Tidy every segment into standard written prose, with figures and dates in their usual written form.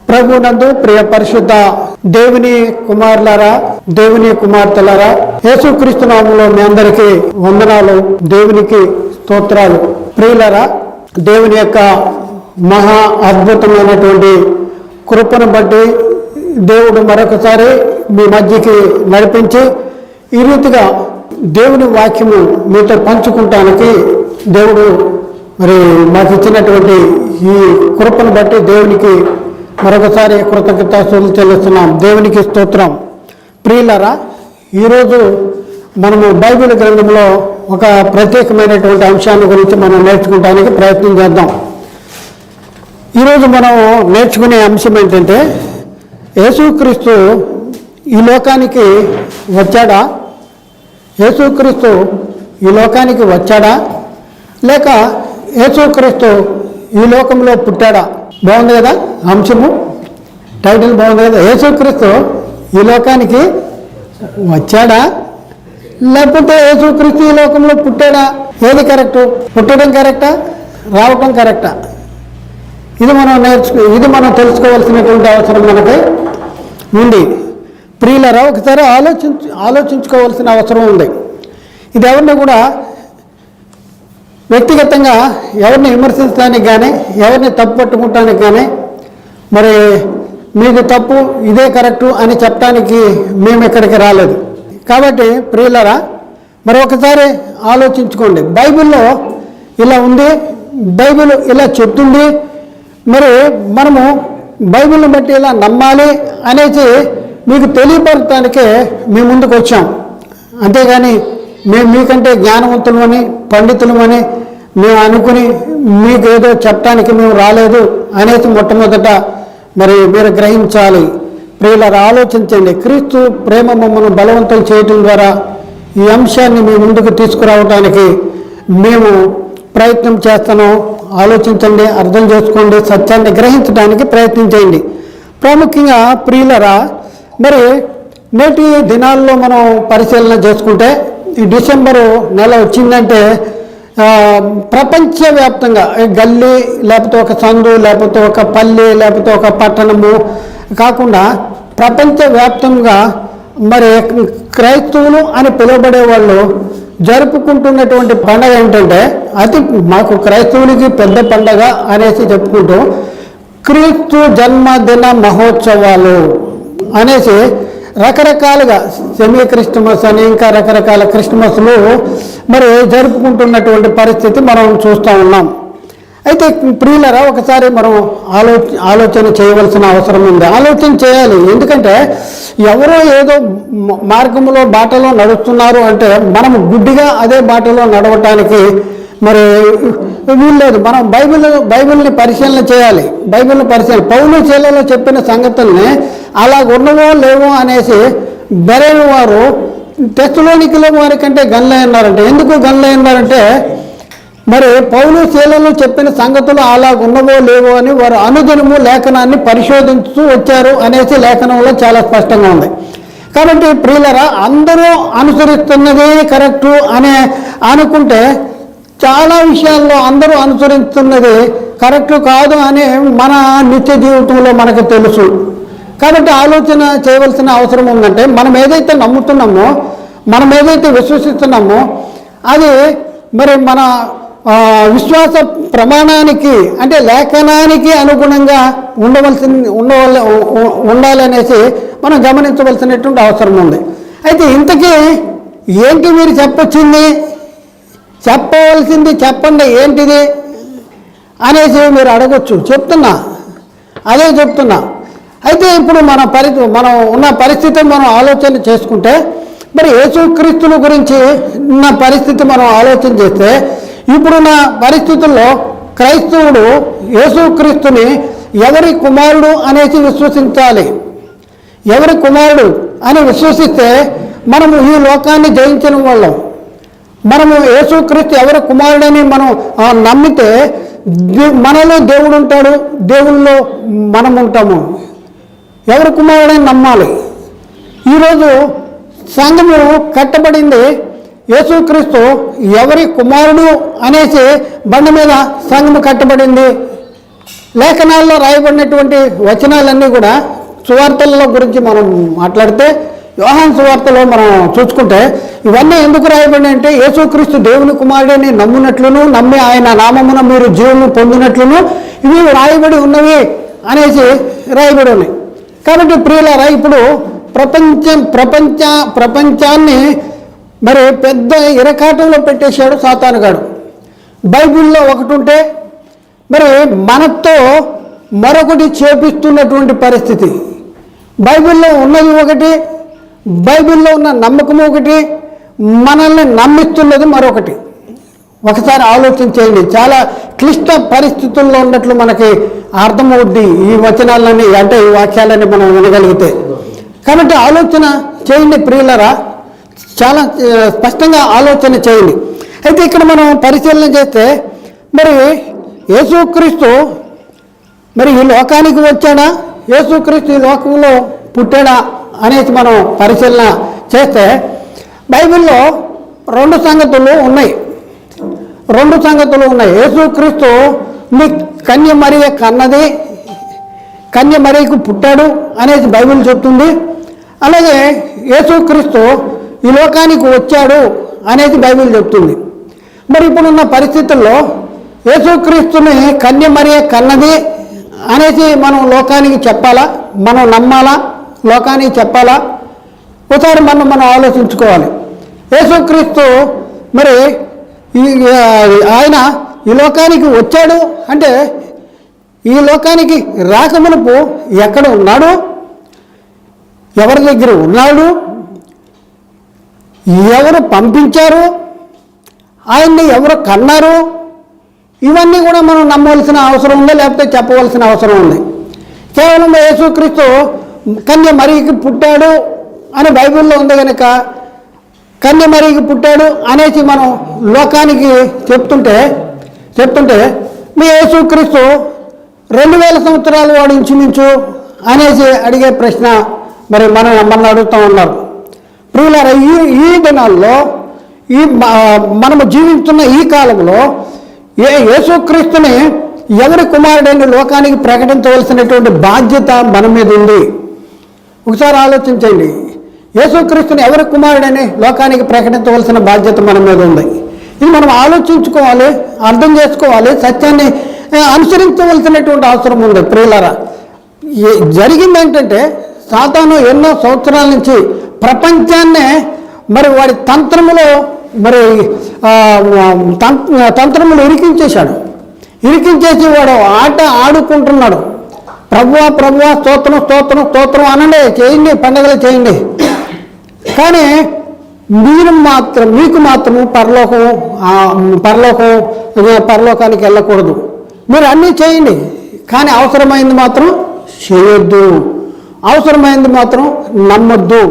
ప్రభునందు ప్రియ పరిశుద్ధ దేవుని కుమారులారా, దేవుని కుమార్తెలారా, యేసుక్రీస్తు నామములో మీ అందరికీ వందనాలు, దేవునికి స్తోత్రాలు. ప్రియులారా, దేవుని యొక్క మహా అద్భుతమైనటువంటి కృపను బట్టి దేవుడు మరొకసారి మీ మధ్యకి నడిపించి ఈ రీతిగా దేవుని వాక్యము మీతో పంచుకుంటానికి దేవుడు మాకు ఇచ్చినటువంటి ఈ కృపను బట్టి దేవునికి మరొకసారి కృతజ్ఞతాస్తుతులు చెల్లిస్తున్నాం. దేవునికి స్తోత్రం. ప్రియులారా, ఈరోజు మనము బైబిల్ గ్రంథంలో ఒక ప్రత్యేకమైనటువంటి అంశాన్ని గురించి మనం నేర్చుకోవడానికి ప్రయత్నం చేద్దాం. ఈరోజు మనం నేర్చుకునే అంశం ఏంటంటే, యేసుక్రీస్తు ఈ లోకానికి వచ్చాడా? యేసుక్రీస్తు ఈ లోకానికి వచ్చాడా, లేక యేసుక్రీస్తు ఈ లోకంలో పుట్టాడా? బాగుంది కదా అంశము, టైటిల్ బాగుంది కదా. యేసుక్రీస్తు ఈ లోకానికి వచ్చాడా, లేకపోతే యేసుక్రీస్తు ఈ లోకంలో పుట్టాడా? ఏది కరెక్టు? పుట్టడం కరెక్టా, రావటం కరెక్టా? ఇది మనం తెలుసుకోవాల్సినటువంటి అవసరం మనకి ఉంది. ప్రియులరా, ఒకసారి ఆలోచించుకోవాల్సిన అవసరం ఉంది. ఇది ఎవరిని కూడా వ్యక్తిగతంగా ఎవరిని విమర్శించడానికి కానీ, ఎవరిని తప్పు పట్టుకుంటానికి కానీ, మరి మీకు తప్పు ఇదే కరెక్టు అని చెప్పడానికి మేము ఇక్కడికి రాలేదు. కాబట్టి ప్రియులరా, మరి ఒకసారి ఆలోచించుకోండి. బైబిల్లో ఇలా ఉంది, బైబిల్ ఇలా చెప్తుంది, మరి మనము బైబిల్ని బట్టి ఇలా నమ్మాలి అనేసి మీకు తెలియపరచడానికే మీ ముందుకు వచ్చాం. అంతేగాని మేము మీకంటే జ్ఞానవంతులమని, పండితులమని మేము అనుకుని మీకు ఏదో చెప్పడానికి మేము రాలేదు అనేసి మొట్టమొదట మరి మీరు గ్రహించాలి. ప్రియులారా, ఆలోచించండి. క్రీస్తు ప్రేమ మమ్మల్ని బలవంతం చేయటం ద్వారా ఈ అంశాన్ని మీ ముందుకు తీసుకురావడానికి మేము ప్రయత్నం చేస్తున్నాం. ఆలోచించండి, అర్థం చేసుకోండి, సత్యాన్ని గ్రహించడానికి ప్రయత్నం చేయండి. ప్రాముఖ్యంగా ప్రియులరా, మరి నేటి దినాల్లో మనం పరిశీలన చేసుకుంటే, ఈ డిసెంబరు నెల వచ్చిందంటే ప్రపంచవ్యాప్తంగా గల్లీ, లేకపోతే ఒక సందు, లేకపోతే ఒక పల్లె, లేకపోతే ఒక పట్టణము కాకుండా ప్రపంచవ్యాప్తంగా మరి క్రైస్తవులు అని పిలువబడే వాళ్ళు జరుపుకుంటున్నటువంటి పండగ ఏంటంటే, మాకు క్రైస్తవులకి పెద్ద పండగ అనేసి చెప్పుకుంటూ క్రీస్తు జన్మదిన మహోత్సవాలు అనేసి రకరకాలుగా సెమీ క్రిస్టమస్ అని ఇంకా రకరకాల క్రిస్టమస్లు మరి జరుపుకుంటున్నటువంటి పరిస్థితి మనం చూస్తూ ఉన్నాం. అయితే ప్రియులరా, ఒకసారి మనం ఆలోచన చేయవలసిన అవసరం ఉంది. ఆలోచన చేయాలి. ఎందుకంటే ఎవరో ఏదో మార్గంలో బాటలో నడుస్తున్నారు అంటే మనం గుడ్డిగా అదే బాటలో నడవటానికి మరి వీల్లేదు. మనం బైబిల్ని పరిశీలన చేయాలి. పౌలు శీలలో చెప్పిన సంగతుల్ని అలా ఉన్నవో లేవో అనేసి బెరేను వారు తెస్సలోనికీయుల వారి కంటే గనులైనారంటే, ఎందుకు గనులైనారంటే మరి పౌలు శీలలో చెప్పిన సంగతులు అలా ఉన్నవో లేవో అని వారు అనుదినము లేఖనాన్ని పరిశోధించుతూ వచ్చారు అనేసి లేఖనంలో చాలా స్పష్టంగా ఉంది. కాబట్టి ప్రియులరా, అందరూ అనుసరిస్తున్నదే కరెక్టు అని అనుకుంటే చాలా విషయాల్లో అందరూ అనుసరిస్తున్నది కరెక్టు కాదు అని మన నిత్య జీవితంలో మనకు తెలుసు. కాబట్టి ఆలోచన చేయవలసిన అవసరం ఉందంటే, మనం ఏదైతే నమ్ముతున్నామో, మనం ఏదైతే విశ్వసిస్తున్నామో అది మరి మన విశ్వాస ప్రమాణానికి అంటే లేఖనానికి అనుగుణంగా ఉండాలనేసి మనం గమనించవలసినటువంటి అవసరం ఉంది. అయితే ఇంతకీ ఏంటి మీరు చెప్పవలసింది చెప్పండి ఏంటిది అనేసి మీరు అడగొచ్చు. అదే చెప్తున్నా. అయితే ఇప్పుడు మనం ఉన్న పరిస్థితిని మనం ఆలోచన చేసుకుంటే, మరి యేసుక్రీస్తుల గురించి ఉన్న పరిస్థితి మనం ఆలోచన చేస్తే, ఇప్పుడున్న పరిస్థితుల్లో క్రైస్తవుడు యేసుక్రీస్తుని ఎవరి కుమారుడు అనేసి విశ్వసించాలి. ఎవరి కుమారుడు అని విశ్వసిస్తే మనము ఈ లోకాన్ని జయించిన వాళ్ళం. మనము యేసుక్రీస్తు ఎవరి కుమారుడని మనం నమ్మితే మనలో దేవుడు ఉంటాడు, దేవుల్లో మనం ఉంటాము. ఎవరి కుమారుడని నమ్మాలి. ఈరోజు సంఘము కట్టబడింది యేసుక్రీస్తు ఎవరి కుమారుడు అనేసి బండ మీద సంఘము కట్టబడింది. లేఖనాల్లో రాయబడినటువంటి వచనాలన్నీ కూడా సువార్తల గురించి మనం మాట్లాడితే యోహాను సువార్తలో మనం చూసుకుంటే ఇవన్నీ ఎందుకు రాయబడి అంటే యేసుక్రీస్తు దేవుని కుమారుడిని నమ్మునట్లును నమ్మి ఆయన నామమున మీరు జీవము పొందినట్లును ఇవి రాయబడి ఉన్నవి అనేసి రాయబడి ఉన్నాయి. కాబట్టి ప్రియులారా, ఇప్పుడు ప్రపంచాన్ని మరి పెద్ద ఇరకాటంలో పెట్టేశాడు సాతానుగాడు. బైబిల్లో ఒకటి ఉంటే మరి మనతో మరొకటి చేపిస్తున్నటువంటి పరిస్థితి. బైబిల్లో ఉన్నది ఒకటి, బైబిల్లో ఉన్న నమ్మకం ఒకటి, మనల్ని నమ్మిస్తున్నది మరొకటి. ఒకసారి ఆలోచన చేయండి. చాలా క్లిష్ట పరిస్థితుల్లో ఉన్నట్లు మనకి అర్థమవుద్ది ఈ వచనాలని, అంటే ఈ వాక్యాలని మనం వినగలిగితే. కాబట్టి ఆలోచన చేయండి ప్రియులరా, చాలా స్పష్టంగా ఆలోచన చేయండి. అయితే ఇక్కడ మనం పరిశీలన చేస్తే మరి యేసుక్రీస్తు మరి ఈ లోకానికి వచ్చాడా, యేసుక్రీస్తు ఈ లోకంలో పుట్టాడా అనేసి మనం పరిశీలన చేస్తే బైబిల్లో రెండు సంగతులు ఉన్నాయి. యేసుక్రీస్తు మీ కన్య మరియ కన్నది, కన్య మరియకు పుట్టాడు అనేసి బైబిల్ చెప్తుంది. అలాగే యేసుక్రీస్తు ఈ లోకానికి వచ్చాడు అనేది బైబిల్ చెప్తుంది. మరి ఇప్పుడున్న పరిస్థితుల్లో యేసుక్రీస్తుని కన్య మరియ కన్నది అనేసి మనం లోకానికి చెప్పాలా, మనం నమ్మాలా, లోకానికి చెప్పాలా? ఒకసారి మనం ఆలోచించుకోవాలి. యేసుక్రీస్తు మరి ఆయన ఈ లోకానికి వచ్చాడు అంటే ఈ లోకానికి రాకమునుపు ఎక్కడ ఉన్నాడు, ఎవరి దగ్గర ఉన్నాడు, ఎవరు పంపించారు, ఆయన్ని ఎవరు కన్నారు, ఇవన్నీ కూడా మనం నమ్మవలసిన అవసరం ఉంది, లేకపోతే చెప్పవలసిన అవసరం ఉంది. కేవలం యేసుక్రీస్తు కన్య మరియకి పుట్టాడు అని బైబిల్లో ఉంది కనుక కన్య మరియకి పుట్టాడు అనేసి మనం లోకానికి చెప్తుంటే మీ యేసుక్రీస్తు 2000 సంవత్సరాలు వాడు ఇంచుమించు అనేసి అడిగే ప్రశ్న మరి మనం అడుగుతూ ఉన్నారు. ప్రియులారా, ఈ దినాల్లో మనము జీవిస్తున్న ఈ కాలంలో యేసుక్రీస్తుని ఎవరి కుమారుడని లోకానికి ప్రకటించవలసినటువంటి బాధ్యత మన మీద ఉంది. ఒకసారి ఆలోచించండి. యేసుక్రీస్తుని ఎవరి కుమారుడని లోకానికి ప్రకటించవలసిన బాధ్యత మన మీద ఉంది. ఇది మనం ఆలోచించుకోవాలి, అర్థం చేసుకోవాలి, సత్యాన్ని అనుసరించవలసినటువంటి అవసరం ఉంది. ప్రియులారా, జరిగింది ఏంటంటే సాతాను ఎన్నో సంవత్సరాల నుంచి ప్రపంచాన్నే మరి వాడి తంత్రములో మరి తంత్రములు ఇరికించేసి వాడు ఆట ఆడుకుంటున్నాడు. ప్రభువా స్తోత్రం అనండి, చేయండి, పండుగలు చేయండి, కానీ మీకు మాత్రము పరలోకానికి వెళ్ళకూడదు. మీరు అన్నీ చేయండి, కానీ అవసరమైంది మాత్రం చేయొద్దు, అవసరమైంది మాత్రం నమ్మొద్దు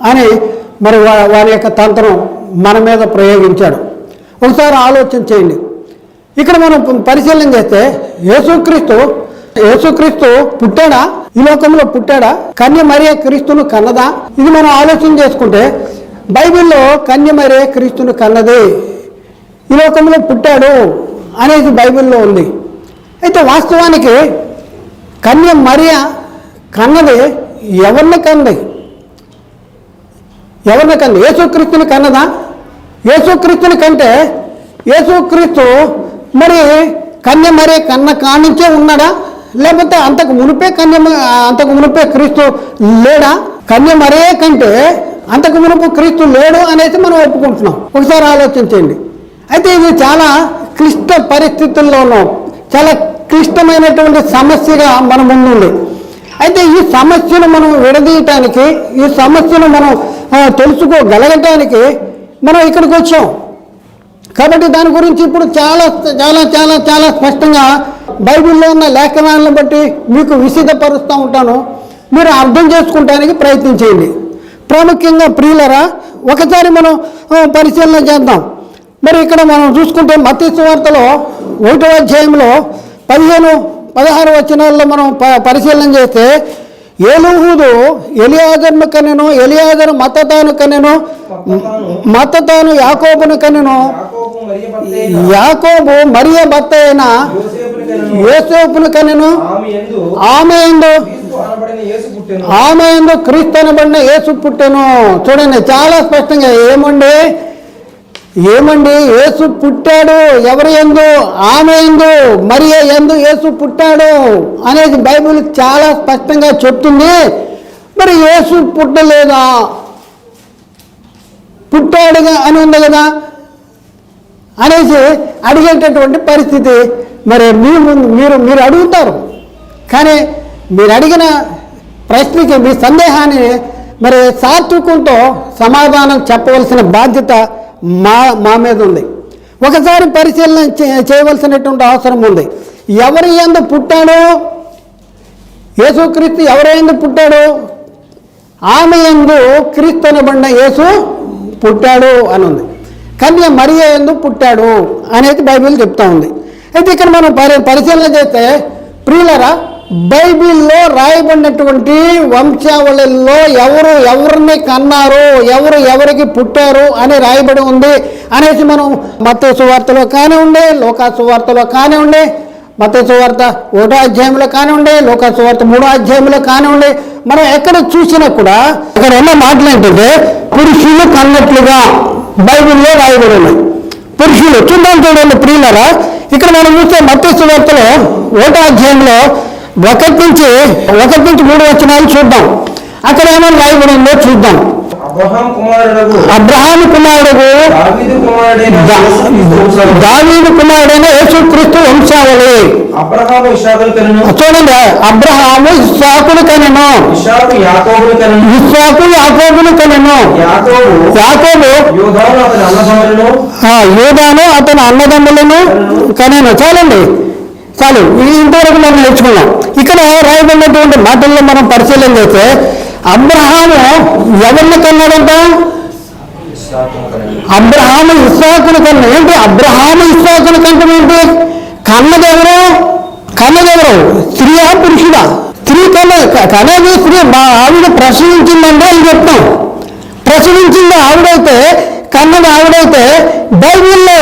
అని మరి వారి యొక్క తంత్రం మన మీద ప్రయోగించాడు. ఒకసారి ఆలోచన చేయండి. ఇక్కడ మనం పరిశీలన చేస్తే యేసుక్రీస్తు పుట్టాడా, ఈ లోకంలో పుట్టాడా, కన్య మరియ క్రీస్తును కన్నదా? ఇది మనం ఆలోచన చేసుకుంటే బైబిల్లో కన్య మరియ క్రీస్తును కన్నది, ఈ లోకంలో పుట్టాడు అనేది బైబిల్లో ఉంది. అయితే వాస్తవానికి కన్య మరియ కన్నది ఎవరిని కంది? యేసుక్రీస్తుని కన్నదా? యేసుక్రీస్తుని కంటే యేసుక్రీస్తు మరి కన్య మరియ కన్న కానించే ఉన్నాడా, లేకపోతే అంతకు మునుపే క్రీస్తు లేడా? కన్య మరియ కంటే అంతకు మునుపు క్రీస్తు లేడు అనేసి మనం ఒప్పుకుంటున్నాం. ఒకసారి ఆలోచించండి. అయితే ఇది చాలా క్లిష్ట పరిస్థితుల్లో ఉన్నాం, చాలా క్లిష్టమైనటువంటి సమస్యగా మన ముందుంది. అయితే ఈ సమస్యను మనం విడదీయటానికి, ఈ సమస్యను మనం తెలుసుకోగలగటానికి మనం ఇక్కడికి వచ్చాం. కాబట్టి దాని గురించి ఇప్పుడు చాలా చాలా చాలా చాలా స్పష్టంగా బైబిల్లో ఉన్న లేఖనాలను బట్టి మీకు విశదపరుస్తూ ఉంటాను. మీరు అర్థం చేసుకోవడానికి ప్రయత్నించేయండి. ప్రాముఖ్యంగా ప్రియులరా, ఒకసారి మనం పరిశీలన చేద్దాం. మరి ఇక్కడ మనం చూసుకుంటే మత్తయి సువార్తలో 1వ అధ్యాయంలో 15-16 వచనాల్లో మనం పరిశీలన చేస్తే ఏలూహుదు ఎలియాజరును కనెను, ఎలియాజరు మత్తతాను కనెను, మత్తతాను యాకోబును కనెను, యాకోబు మరియ భర్త అయిన యోసేపును కనెను, ఆమె యందు క్రీస్తు అనబడిన యేసు పుట్టెను. చూడండి చాలా స్పష్టంగా ఏమండి యేసు పుట్టాడు. ఎవరి యందు? ఆమె యందు, మరియ యందు యేసు పుట్టాడు అనేది బైబిల్ చాలా స్పష్టంగా చెప్తుంది. మరి యేసు పుట్టలేదా? పుట్టాడుగా అని ఉంది కదా అనేసి అడిగేటటువంటి పరిస్థితి మరి మీరు అడుగుతారు. కానీ మీరు అడిగిన ప్రశ్నకి మీ సందేహాన్ని మరి సాత్వికంతో సమాధానం చెప్పవలసిన బాధ్యత మా మీద ఉంది. ఒకసారి పరిశీలన చేయవలసినటువంటి అవసరం ఉంది. ఎవరి యందు పుట్టాడు? యేసుక్రీస్తు ఎవరి యందు పుట్టాడు? ఆమె యందు క్రీస్తు అనబడిన యేసు పుట్టాడు అని ఉంది. కన్య మరియ యందు పుట్టాడు అనేది బైబిల్ చెప్తా ఉంది. అయితే ఇక్కడ మనం పరిశీలన చేస్తే ప్రియులరా, బైబిల్లో రాయబడినటువంటి వంశావళిలో ఎవరిని కన్నారు, ఎవరికి పుట్టారు అని రాయబడి ఉంది అనేసి మనం మత్తయి సువార్తలో కానివ్వండి, లూకా సువార్తలో కానివ్వండి, మత్తయి సువార్త 1వ అధ్యాయంలో కానివ్వండి, లూకా సువార్త 3వ అధ్యాయంలో కానివ్వండి, మనం ఎక్కడ చూసినా కూడా ఇక్కడ ఉన్న మాటలు ఏంటంటే పురుషులు కన్నట్లుగా బైబిల్లో రాయబడి ఉన్నాయి. పురుషులు చూడండి ప్రియులరా, ఇక్కడ మనం చూస్తే మత్తయి సువార్తలో 1వ అధ్యాయంలో 1 నుంచి 3 వచనాలు చూద్దాం. అక్కడ ఏమైనా రాయబడి ఉందో చూద్దాం. అబ్రహాము కుమారుడు దావీదు కుమారుడైన యేసుక్రీస్తు వంశావళి. చూడండి, అబ్రహాము ఇస్సాకును కనెను, ఇస్సాకు యాకోబును కనెను, యాకోబు యూదాను అతని అన్నదమ్ములను కనెను. చాలు ఇంతవరకు మనం నేర్చుకున్నాం. ఇక్కడ రాయబడినటువంటి మాటల్లో మనం పరిశీలన చేస్తే అబ్రహాము ఎవరిని కన్నాడంట? అబ్రహాము ఇస్సాకును కన్నా. ఏంటి అబ్రహాము ఇస్సాకును కంటే ఏంటి? కన్నదెవరు? స్త్రీయా పురుషుడా? స్త్రీ కనేది స్త్రీ. ఆవిడ ప్రసవించిందంటే అని చెప్తాం. ప్రసవించింది ఆవిడైతే, కన్నది ఆవిడైతే, బైబిల్లో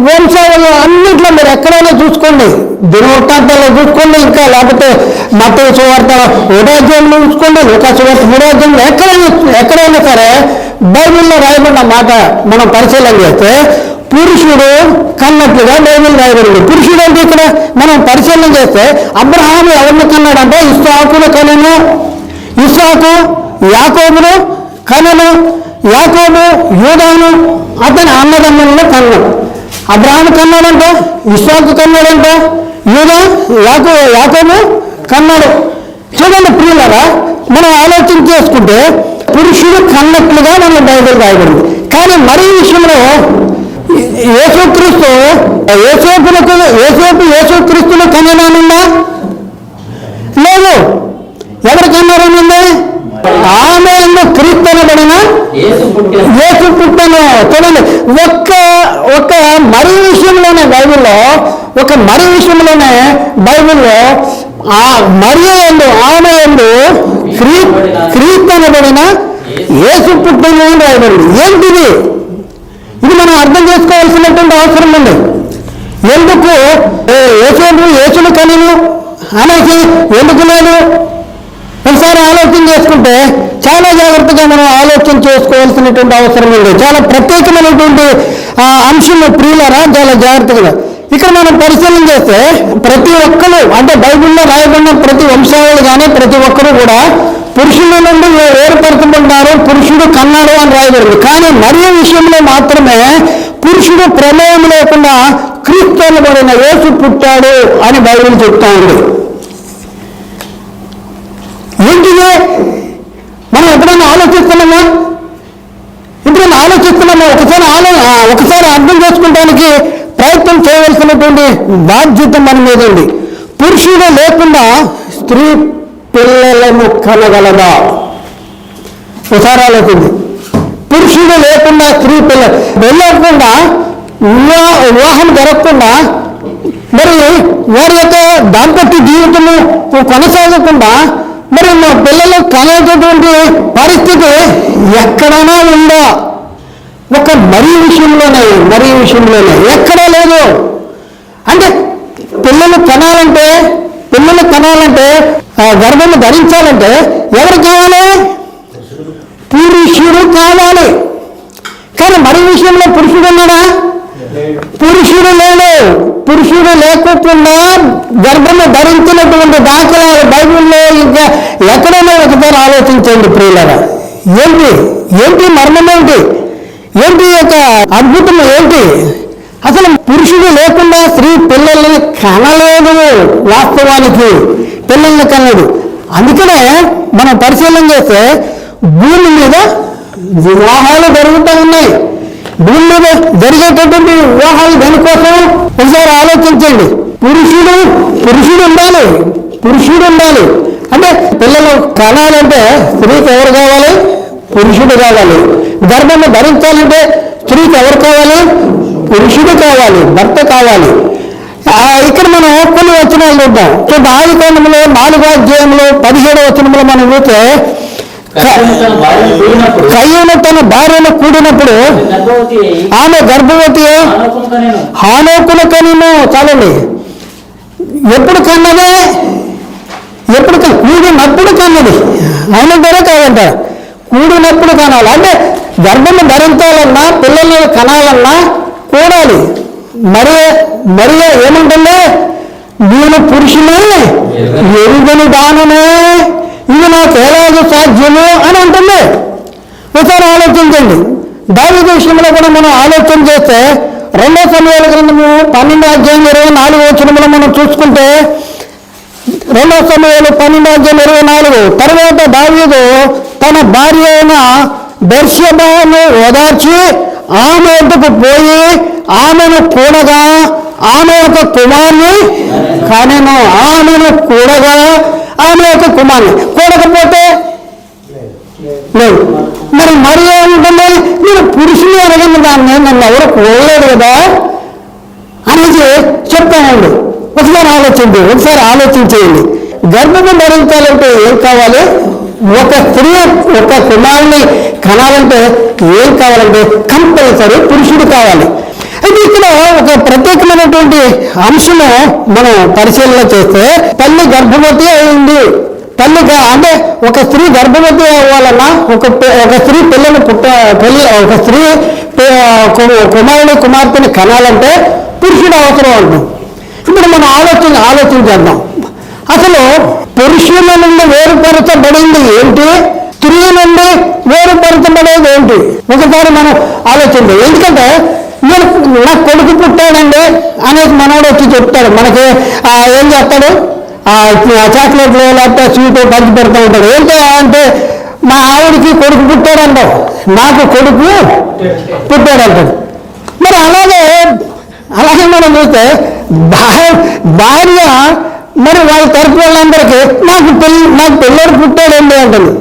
వంశావళి అన్నింటిలో మీరు ఎక్కడైనా చూసుకోండి, దినవృత్తాంతాల్లో చూసుకోండి, ఇంకా లేకపోతే మత్తయి సువార్త 1వ అధ్యాయంలో చూసుకోండి, లూకా సువార్త 3వ అధ్యాయంలో ఎక్కడైనా సరే బైబిల్లో రాయబడిన మాట మనం పరిశీలన చేస్తే పురుషుడు కన్నట్లుగా బైబిల్ రాయబడింది. పురుషుడు అంటే ఇక్కడ మనం పరిశీలన చేస్తే అబ్రహాము ఎవరిని కన్నాడంటే ఇస్సాకును కనెను, ఇస్సాకు యాకోబును కనెను, యాకోబు యూదాను అతని అన్నదమ్ములను కన్నాడు. అబ్రహాము కన్నాడంట, ఇస్సాకు కన్నాడంట, యూదా యాకోబు కన్నాడు. చూడండి ప్రియులారా, మనం ఆలోచన చేసుకుంటే పురుషుడు కన్నట్లుగా మన బైబిల్ రాయబడింది. కానీ మరీ విషయంలో యేసుక్రీస్తును కనడానుందా? లేదు. ఎవరు కన్నారనుంది? ఆమె క్రీస్తు అనబడిన యేసు పుట్టెను. చూడండి, ఒక్క మరీ విషయంలోనే బైబిల్లో ఆ మరియ యందు ఆమె యందు క్రీస్తు అనబడిన యేసు పుట్టెను అని రాయబడింది. ఏంటిది? ఇది మనం అర్థం చేసుకోవాల్సినటువంటి అవసరం ఉంది. ఎందుకు యేసును కనెను అనేసి ఎందుకు లేదు? ఒకసారి ఆలోచన చేసుకుంటే చాలా జాగ్రత్తగా మనం ఆలోచన చేసుకోవాల్సినటువంటి అవసరం ఉంది. చాలా ప్రత్యేకమైనటువంటి అంశం ప్రియులారా, చాలా జాగ్రత్తగా ఇక్కడ మనం పరిశీలన చేస్తే ప్రతి ఒక్కరు, అంటే బైబిల్లో రాయబడిన ప్రతి వంశావళి కానీ ప్రతి ఒక్కరు కూడా పురుషుల నుండి ఏర్పరచబడ్డారు, పురుషుడు కన్నాడు అని రాయబడింది. కానీ మరియ విషయంలో మాత్రమే పురుషుడు ప్రమేయం లేకుండా క్రీస్తు అనబడిన యేసు పుట్టాడు అని బైబిల్ చెప్తా ఉంది. ఏంటిదే? మనం ఎప్పుడైనా ఆలోచిస్తున్నామా? ఒకసారి అర్థం చేసుకోవడానికి ప్రయత్నం చేయవలసినటువంటి బాధ్యత మన మీద ఉంది. పురుషుడు లేకుండా స్త్రీ పిల్లలను కనగలదా? ఒకసారి ఆలోచింది. పురుషుడు లేకుండా స్త్రీ పిల్లలు వెళ్ళకుండా వివాహం జరగకుండా మరి వారి యొక్క దాంపత్య జీవితము కొనసాగకుండా మరి మా పిల్లలు కనేటటువంటి పరిస్థితి ఎక్కడైనా ఉందా? ఒక మరీ విషయంలోనే ఎక్కడా లేదు. అంటే పిల్లలు కనాలంటే గర్భము ధరించాలంటే ఎవరు కావాలి? పురుషుడు కావాలి. కానీ మరి విషయంలో పురుషుడు ఉన్నాడా? పురుషుడు లేడు. పురుషుడు లేకుండా గర్భము ధరించినటువంటి దాఖలాలు బైబిల్లో ఇంకా ఎక్కడైనా ఒకసారి ఆలోచించండి ప్రియులారా. ఏంటి మర్మం ఏంటి? ఏంటి యొక్క అద్భుతం ఏంటి? అసలు పురుషుడు లేకుండా స్త్రీ పిల్లల్ని కనలేదు. వాస్తవానికి పిల్లల్ని కనలేదు. అందుకనే మనం పరిశీలన చేస్తే భూమి మీద వివాహాలు జరుగుతూ ఉన్నాయి. భూమి మీద జరిగేటటువంటి వివాహాలు దానికోసం ఒకసారి ఆలోచించండి. పురుషుడు ఉండాలి. అంటే పిల్లలు కనాలంటే స్త్రీకి ఎవరు కావాలి? పురుషుడు కావాలి. గర్భము ధరించాలంటే స్త్రీకి ఎవరు కావాలి? పురుషుడు కావాలి, భర్త కావాలి. ఇక్కడ మనం కొన్ని వచనాలు చూద్దాం. ఆదికాండంలో 4వ అధ్యాయంలో 17వ వచనంలో మనం చూస్తే కయ్యూను తన భార్యను కూడినప్పుడు ఆమె గర్భవతి హానోకును కనిను. చాలండి. ఎప్పుడు కన్నదే? కూడినప్పుడు కన్నది. అయినంతరే కాదంట, కూడినప్పుడు కనాలి. అంటే గర్భము ధరించాలన్నా పిల్లల్ని కనాలన్నా కూడాలి. మరి ఏమంటుంది? నేను పురుషుని ఎరుగని దాననే, ఇది నాకు ఎలాగో సాధ్యము అని అంటుంది. ఒకసారి ఆలోచించండి. దావీదు విషయంలో కూడా మనం ఆలోచన చేస్తే 2 సమూయేలు గ్రంథము 12వ అధ్యాయం 24వ వచనంలో మనం చూసుకుంటే 2 సమూయేలు 12వ అధ్యాయం 24 తర్వాత దావీదు తన భార్య అయిన బెర్షెబాను ఓదార్చి ఆమె వద్దకు పోయి ఆమెను కూడగా ఆమె యొక్క కుమార్ని కానేను. ఆమెను కూడగా ఆమె యొక్క కుమార్ని కూడకపోతే లేదు. మరి ఏముంటుంది? నేను పురుషుని అడగండి, దాన్ని నన్ను ఎవరు కూడలేదు కదా అనేది చెప్తానండి. ఒకసారి ఆలోచించేయండి. గర్భము ధరించాలంటే ఏం కావాలి? ఒక స్త్రీ ఒక కుమారుని కనాలంటే ఏం కావాలంటే కంపల్సరీ పురుషుడు కావాలి. అయితే ఇక్కడ ఒక ప్రత్యేకమైనటువంటి అంశము మనం పరిశీలన చేస్తే తల్లి గర్భవతి అయింది. అంటే ఒక స్త్రీ గర్భవతి అవ్వాలన్నా ఒక స్త్రీ పిల్లలు ఒక స్త్రీ కుమార్తెని కనాలంటే పురుషుడు అవసరం అంటుంది. ఇప్పుడు మనం ఆలోచించేద్దాం. అసలు పురుషుల నుండి వేరుపరచబడింది ఏంటి? స్త్రీ నుండి వేరుపరచబడేది ఏంటి? ఒకసారి మనం ఆలోచించాం. ఎందుకంటే నాకు కొడుకు పుట్టాడండి అనేది మనోడు వచ్చి చెప్తాడు. మనకి ఏం చేస్తాడు? చాక్లెట్లు లేకపోతే స్వీట్ పంచి పెడతా ఉంటాడు. ఏంటో అంటే మా ఆవిడికి కొడుకు పుట్టాడంటావు, నాకు కొడుకు పుట్టాడంటాడు. మరి అలాగే మనం చూస్తే భార్య మరి వాళ్ళ తరపు వాళ్ళందరికీ నాకు పిల్లడు పుట్టాడండి అంటుంది.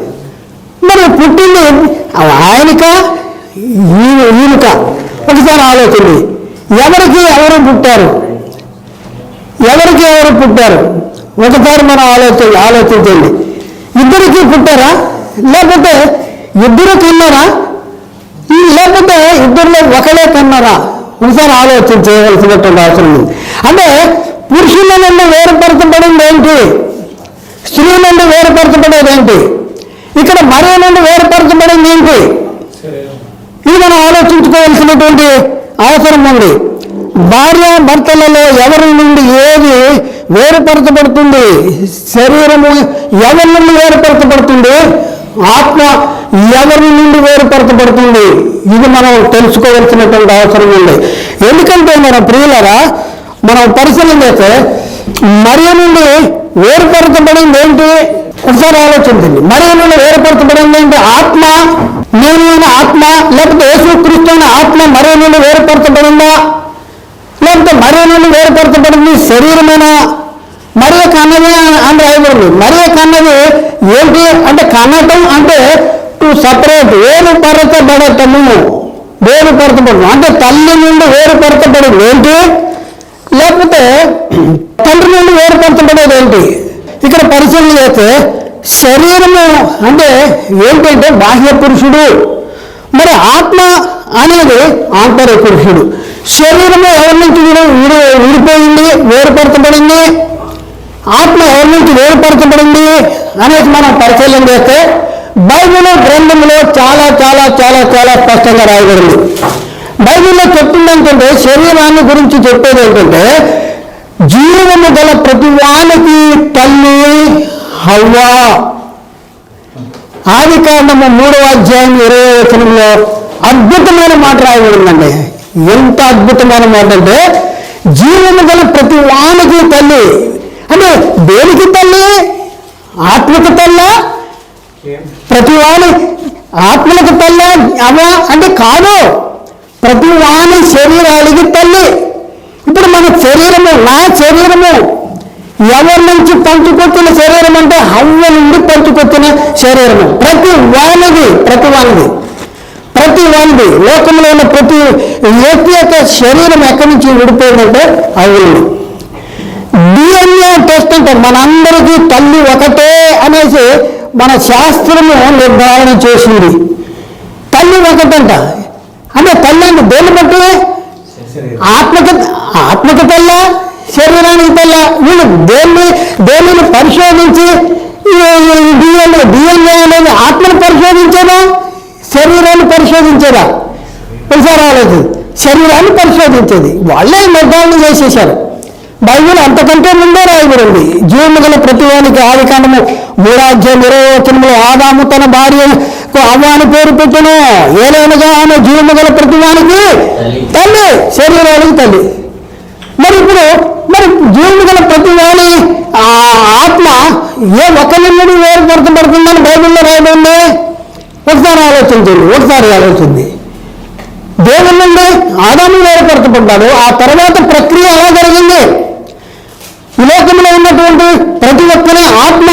మరి పుట్టింది ఆయనక ఈయనక? ఒకసారి ఆలోచింది. ఎవరు పుట్టారు? ఒకసారి మనం ఆలోచించండి. ఇద్దరికి పుట్టారా? లేకపోతే ఇద్దరు కన్నారా? లేకపోతే ఇద్దరిలో ఒకలే కన్నారా? ఒకసారి ఆలోచించవలసినటువంటి అవసరం ఉంది. అంటే పురుషుల నుండి వేరుపరచబడింది ఏంటి? స్త్రీ నుండి వేరుపరచబడేది ఏంటి? ఇక్కడ మరియ నుండి వేరుపరచబడింది ఏంటి? ఇది మనం ఆలోచించుకోవాల్సినటువంటి అవసరం ఉంది. భార్య భర్తలలో ఎవరి నుండి ఏది వేరుపరచబడుతుంది? శరీరము ఎవరి నుండి వేరుపరచబడుతుంది? ఆత్మ ఎవరి నుండి వేరుపరచబడుతుంది? ఇది మనం తెలుసుకోవాల్సినటువంటి అవసరం ఉంది. ఎందుకంటే మన ప్రియులరా, మనం పరిశీలన చేస్తే మరియ నుండి వేరుపరచబడింది ఏంటి? ఒకసారి ఆలోచించండి. మరియ నుండి వేరుపరచబడింది ఏంటి? ఆత్మ, నేను ఆత్మ, లేకపోతే యేసుక్రీస్తు అనే ఆత్మ మరియ నుండి వేరుపరచబడిందా? లేకపోతే మరియ నుండి వేరుపరచబడింది శరీరమేనా? మరియ కన్నది అని రాయబడింది. మరియ కన్నది ఏంటి అంటే కన్నటం అంటే టు సపరేట్, వేరుపరచబడటము అంటే తల్లి నుండి వేరుపరచబడింది ఏంటి? లేకపోతే తండ్రి నుండి వేరుపరచబడేది ఏంటి? ఇక్కడ పరిశీలన చేస్తే శరీరము అంటే ఏంటంటే బాహ్య పురుషుడు, మరి ఆత్మ అనేది ఆంతరిక పురుషుడు. శరీరము ఎవరి నుంచి విడిపోయింది, వేరుపరచబడింది? ఆత్మ ఎవరి నుంచి వేరుపరచబడింది అనేది మనం పరిశీలన చేస్తే బైబిల్ గ్రంథంలో చాలా చాలా చాలా చాలా స్పష్టంగా రాయబడింది. బైబిల్లో చెప్తుంది ఏంటంటే, శరీరాన్ని గురించి చెప్పేది ఏంటంటే, జీవము గల ప్రతి వానికి తల్లి హవ్వ. ఆదికాండము 3వ అధ్యాయం 20వ వచనంలో అద్భుతమైన మాట రాయబడిందండి. ఎంత అద్భుతమైన మాట అంటే, జీవము గల ప్రతి వానికి తల్లి అంటే దేనికి తల్లి? ఆత్మకు తల్ల? ప్రతి వాని ఆత్మలకు తల్ల అవ అంటే కాదు, ప్రతి వాని శరీరానికి తల్లి. ఇప్పుడు మన శరీరము, నా శరీరము ఎవరి నుంచి పంచుకొచ్చిన శరీరం అంటే హవ్వ నుండి పంచుకొచ్చిన శరీరము. ప్రతి వానిది లోకంలో ఉన్న ప్రతి వ్యక్తి యొక్క శరీరం ఎక్కడి నుంచి విడిపోయిందంటే హవ్వ నుండి. DNA టెస్ట్ అంటే మనందరికీ తల్లి ఒకటే అనేసి మన శాస్త్రము నిర్ధారణ చేసింది. తల్లి ఒకటంట. అంటే తల్లి అంటే దేన్ని బట్టి? ఆత్మకు తల్ల, శరీరానికి తల్ల. వీళ్ళు దేనిని పరిశోధించి DNA అనేది ఆత్మను పరిశోధించేదా, శరీరాన్ని పరిశోధించేదా? ఒకసారి ఆలోచన. శరీరాన్ని పరిశోధించేది వాళ్ళే నిర్ధారణ చేసేశారు. బైబిల్ అంతకంటే ముందే రాయబడింది. జీవము గల ప్రతి వానికి ఆదికాండము 3వ అధ్యాయం 20వ వచనంలో ఆదాము తన భార్యకు హవ్వ అని పేరు పెట్టెను. ఏలైనగా ఆమె జీవము గల ప్రతి వానికి తల్లి, శరీరానికి తల్లి. మరి ఇప్పుడు జీవము గల ప్రతి వాని ఆత్మ ఏ ఒకరి నుండి వేరుపరచబడుతుందని బైబిల్లో రాయబడింది. ఒకసారి ఆలోచించండి. దేవుని నుండి ఆదాము వేరుపరచబడ్డాడు. ఆ తర్వాత ప్రక్రియ ఎలా జరిగింది? ఈ లోకంలో ఉన్నటువంటి ప్రతి ఒక్కరి ఆత్మ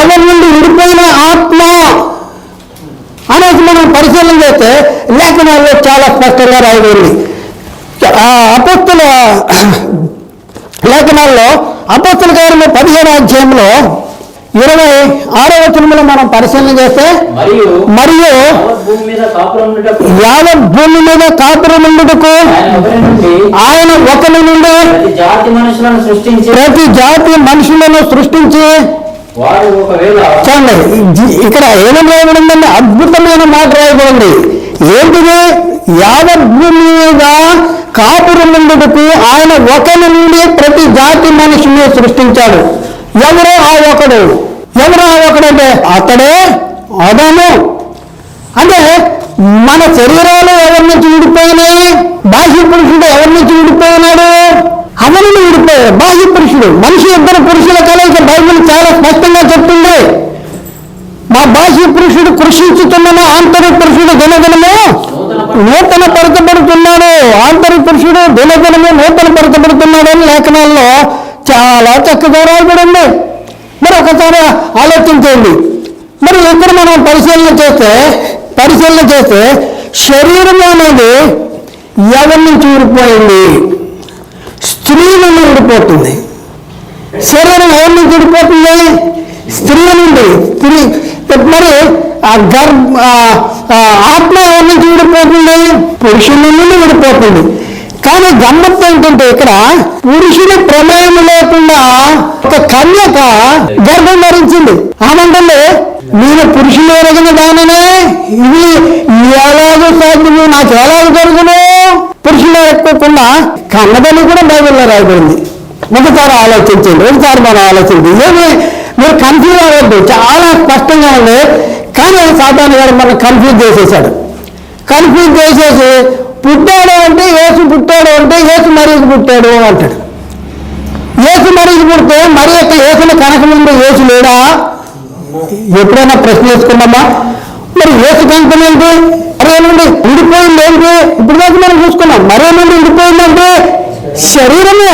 ఎవరి నుండి విడిపోయిన ఆత్మ అనేది మనం పరిశీలన చేస్తే లేఖనాల్లో చాలా స్పష్టంగా రాయబడింది. అపోస్తుల లేఖనాల్లో అపోస్తుల కార్యము 17వ అధ్యాయంలో 26వ వచనంలో మనం పరిశీలన చేస్తే, మరియు యావత్ భూమి మీద కాపురం ఉండుటకు ఆయన ఒకరి నుండి ప్రతి జాతి మనుషులను సృష్టించి. చూడండి, ఇక్కడ ఏమని రాయబడిందండి? అద్భుతమైన మాట రాయబడింది. ఏంటిది? యావత్ భూమి మీద కాపురం ఉండుటకు ఆయన ఒకరి నుండి ప్రతి జాతి మనుషులను సృష్టించాడు. ఎవరో ఆ ఒకడు అంటే అతడే ఆదాము. అంటే మన శరీరాలు ఎవరి నుంచి విడిపోయినాయి? బాహ్య పురుషుడు ఎవరి నుంచి విడిపోయినాడు? అవని విడిపోయాడు బాహ్య పురుషుడు. మనిషి ఇద్దరు పురుషుల కలయిక బైబిల్ చాలా స్పష్టంగా చెప్తుంది. మా బాహ్య పురుషుడు కృషించుతున్నాను, ఆంతరిక పురుషుడు దినదినము నూతన పరచబడుతున్నాడు. ఆంతరిక పురుషుడు దినదినము నూతన పరచబడుతున్నాడు అని లేఖనాల్లో చాలా చక్కగా రాయబడింది. మరి ఒకసారి ఆలోచించండి. మరి ఇక్కడ మనం పరిశీలన చేస్తే శరీరం అనేది ఎవరి నుంచి విడిపోయింది? స్త్రీ నుండి విడిపోతుంది. శరీరం ఎవరి నుంచి విడిపోతుంది? స్త్రీ నుండి. మరి ఆత్మ ఎవరి నుంచి విడిపోతుంది? పురుషుల నుండి విడిపోతుంది. కానీ గమ్మత్తు ఏంటంటే ఇక్కడ పురుషుని ప్రమేయం లేకుండా ఒక కన్యక గర్భం ధరించింది. ఆనందంలో నేను పురుషులు ఎరగిన దానినే ఇది ఎలాగో సాధ్యము, నాకు ఎలాగ జరుగును? పురుషులు ఎక్కకుండా కన్నదని కూడా బైబిల్లో రాయబడింది. ఒకసారి మనం ఆలోచించండి. ఏమి మీరు కన్ఫ్యూజ్ అవ్వద్దు, చాలా స్పష్టంగా ఉంది. కానీ సాతాను గారు మనం కన్ఫ్యూజ్ చేసేసాడు. కన్ఫ్యూజ్ చేసేసి పుట్టాడు అంటే యేసు మరీకి పుట్టాడు అంటాడు. యేసు మరీకి పుడితే మరి యొక్క యేసుని కనక ముందు యేసు లేడా? ఎప్పుడైనా ప్రశ్న వేసుకున్నామా? మరి యేసు కనకం ఏంటి? మరే నుండి విడిపోయింది ఏంటి? ఇప్పుడు దాకా మనం చూసుకున్నాం. మరే నుండి విడిపోయిందంటే శరీరము,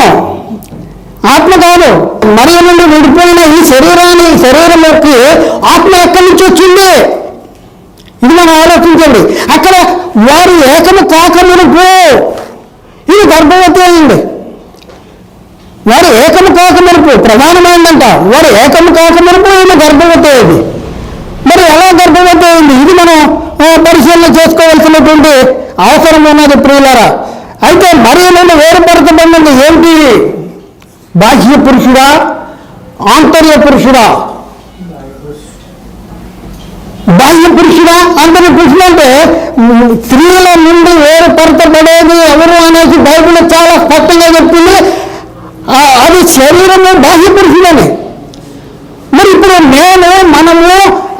ఆత్మ కాదు. మరే నుండి విడిపోయిన ఈ శరీరంలోకి ఆత్మ ఎక్కడి నుంచి వచ్చింది? ఇది మనం ఆలోచించండి. అక్కడ వారు ఏకము కాకమునుపు ఇది గర్భవతి అయింది. వారు ఏకము కాకమునుపు ప్రధానమైందంట. వారు ఏకము కాకమునుపు ఈమె గర్భవతి అయింది. మరి ఎలా గర్భవతి అయింది? ఇది మనం పరిశీలన చేసుకోవాల్సినటువంటి అవసరం ఉన్నది ప్రియులారా. అయితే మరి నుండి వేరుపరచబడినది ఏంటి? బాహ్య పురుషుడా, ఆంతర్య పురుషుడా, బాహ్య పురుషుడా, ఆంతర్య పురుషుడు అంటే స్త్రీల నుండి వేరుపరచబడేది ఎవరు అనేసి బైబిల్ చాలా స్పష్టంగా చెప్తుంది. అది శరీరము బాహ్య పురుషుడని. మరి ఇప్పుడు నేను మనము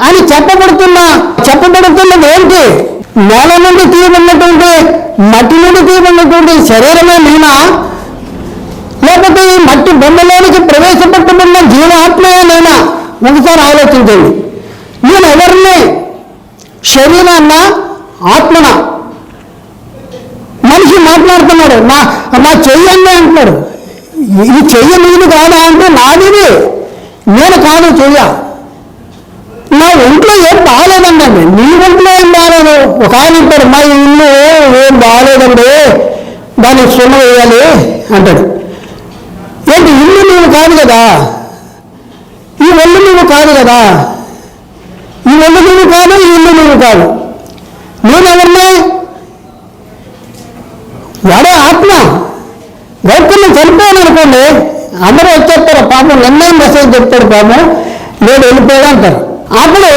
అని చెప్పబడుతున్నది ఏంటి? నేల నుండి తీయబడినటువంటి, మట్టి నుండి తీయబడినటువంటి శరీరమే నేనా, లేకపోతే ఈ మట్టి బొమ్మలోనికి ప్రవేశపెట్టబడిన జీవాత్మయే నేనా? ఒకసారి ఆలోచించండి. నేను ఎవరిని? శరీరాన్న, ఆత్మన? మనిషి మాట్లాడుతున్నాడు, నా చెయ్యండి అంటున్నాడు. ఈ చెయ్య నీది కాదా అంటే నాది, నేను కాదు చెయ్య. నా ఒంట్లో ఏం బాగాలేదండి. నీ ఒంట్లో ఏం బాగాలేదు. ఒక ఆయన అంటాడు, మా ఇల్లు ఏం బాగాలేదండి, దానికి సున్న వేయాలి అంటాడు. ఏంటి ఇల్లు నువ్వు కాదు కదా, ఈ ఒళ్ళు నువ్వు కాదు కదా, ఈ ఒళ్ళు నువ్వు కాదు, ఈ ఇల్లు నువ్వు కాదు. నేనెవరిని? వాడే ఆత్మ. గౌతమ్ని చనిపోయాను అనుకోండి, అందరూ వచ్చేస్తారు. పాపం నిన్నేం మెసేజ్ చెప్తాడు, పాపం నేను వెళ్ళిపోయాడు అంటారు. అప్పుడు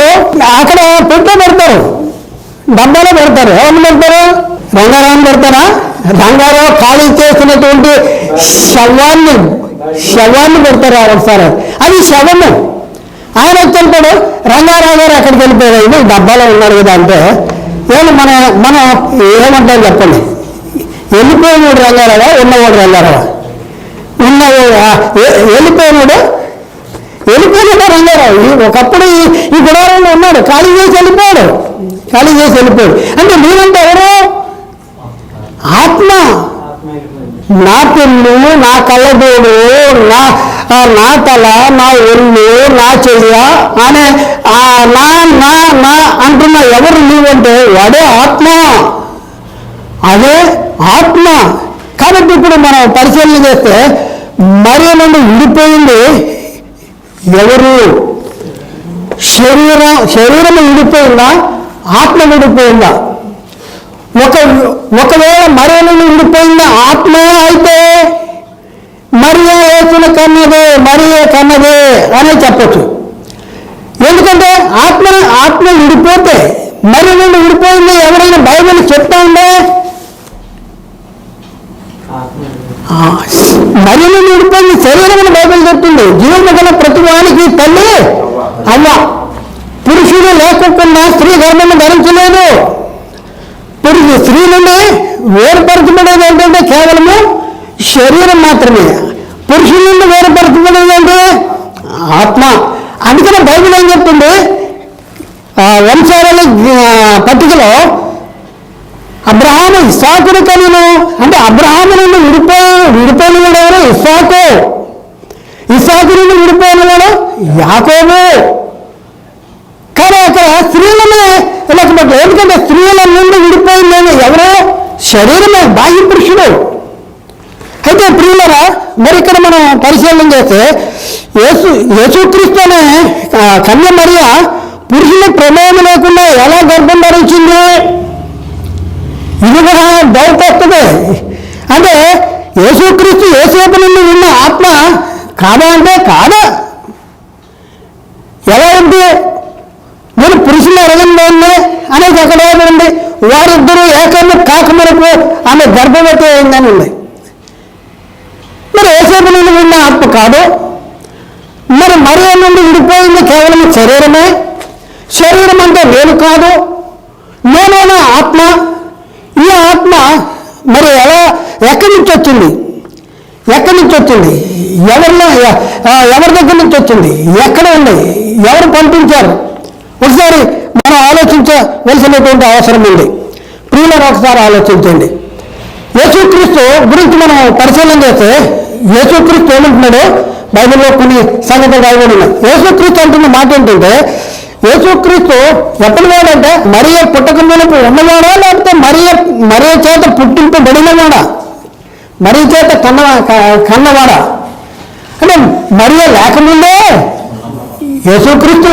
అక్కడ పెట్టే పెడతారు, డబ్బాలో పెడతారు. ఎవరిని పెడతారు? రంగారావుని పెడతారా? రంగారావు ఖాళీ చేసినటువంటి శవాన్ని పెడతారు ఒకసారి. అది శవము. ఆయన వచ్చాడు, రంగారావు గారు ఎక్కడికి వెళ్ళిపోయాడు, డబ్బాలో ఉన్నాడు కదా అంటే మనం ఏమంటాం చెప్పండి? వెళ్ళిపోయినాడు రంగారావా, ఉన్నవాడు రంగారావా? వెళ్ళిపోయినాడు రంగారావు. ఒకప్పుడు ఈ గుడారంలో ఉన్నాడు, ఖాళీ చేసి వెళ్ళిపోయాడు. అంటే నేనంటే ఎవరు? ఆత్మ. నా పెన్ను, నా కళ్ళజోడు, నా తల, నా ఒళ్ళు, నా చెయ్య అనే నా అంటున్న ఎవరు నీవంటే వాడే ఆత్మ. అదే ఆత్మ. కాబట్టి ఇప్పుడు మనం పరిశీలన చేస్తే మరియ నుండి విడిపోయింది ఎవరు? శరీరం విడిపోయిందా, ఆత్మ విడిపోయిందా? ఒకవేళ మరియ నుండి విడిపోయిందా ఆత్మ అయితే మరియ యేసును కన్నదే అనే చెప్పచ్చు. ఎందుకంటే ఆత్మ విడిపోతే మరియ నుండి విడిపోయింది ఎవరైనా బైబిల్ చెప్తా ఉండే? మరియ నుండి విడిపోయింది శరీరం బైబిల్ చెప్తుంది. జీవము గల ప్రతి వానికి తల్లి అవ్వ. పురుషుడు లేకుండా స్త్రీ గర్భము ధరించలేదు. స్త్రీ నుండి వేరుపరచబడేది ఏంటంటే కేవలము శరీరం మాత్రమే. పురుషుల నుండి వేరుపరచబడేది అంటే ఆత్మ. అందుకనే బైబిల్ ఏం చెప్తుంది? వంశాల పట్టికలో అబ్రహాము ఇస్సాకును కనును అంటే అబ్రహాము నుండి విడిపోయిన వాడు ఎవరు? ఇస్సాకు నుండి విడిపోయిన వాడు యాకోబు. కానీ అక్కడ స్త్రీలనే లెక్కబట్టు. ఎందుకంటే స్త్రీల నుండి విడిపోయిందని ఎవరు? శరీరమే, బాహ్య పురుషుడు. అయితే ప్రియులరా, మరి ఇక్కడ మనం పరిశీలన చేస్తే యేసుక్రీస్తు అనే కన్య మరియ పురుషుల ప్రమేయం లేకుండా ఎలా గర్భం ధరించింది? ఇది కూడా డౌట్ వస్తుంది. అంటే యేసుక్రీస్తు యేసేపు నుండి ఉన్న ఆత్మ కాదా అంటే కాదా? ఎలా ఉంది? నేను పురుషుల ఎరగంలో ఉంది అనేది ఎక్కడ ఉంది? వారిద్దరూ ఏకము కాకమరకు ఆమె గర్భవతి అయిందని ఉంది. మరి యేసేపు నుండి ఉన్న ఆత్మ కాదు. మరి మరియ నుండి విడిపోయింది కేవలం శరీరమే. శరీరం అంటే నేను కాదు, నేనేనా ఆత్మ. ఈ ఆత్మ మరి ఎక్కడి నుంచి వచ్చింది? ఎవరి దగ్గర నుంచి వచ్చింది? ఎక్కడ ఉంది? ఎవరు పంపించారు? ఒకసారి మనం ఆలోచించవలసినటువంటి అవసరం ఉంది. ప్రియులను ఒకసారి ఆలోచించండి. యేసుక్రీస్తు గురించి మనం పరిశీలన చేస్తే యేసుక్రీస్తు ఏమంటున్నాడు? బైబిల్లో కొన్ని సంగతులు రాయబడి ఉన్నాయి. యేసుక్రీస్తు అంటున్న మాట ఏంటంటే, యేసుక్రీస్తు ఎప్పటి వాడంటే మరియ పుట్టక మునుపు ఉన్నవాడా, లేకపోతే మరియ చేత పుట్టింపబడినవాడా, మరియ చేత కన్నవాడా? అంటే మరియ లేకముందే యేసుక్రీస్తు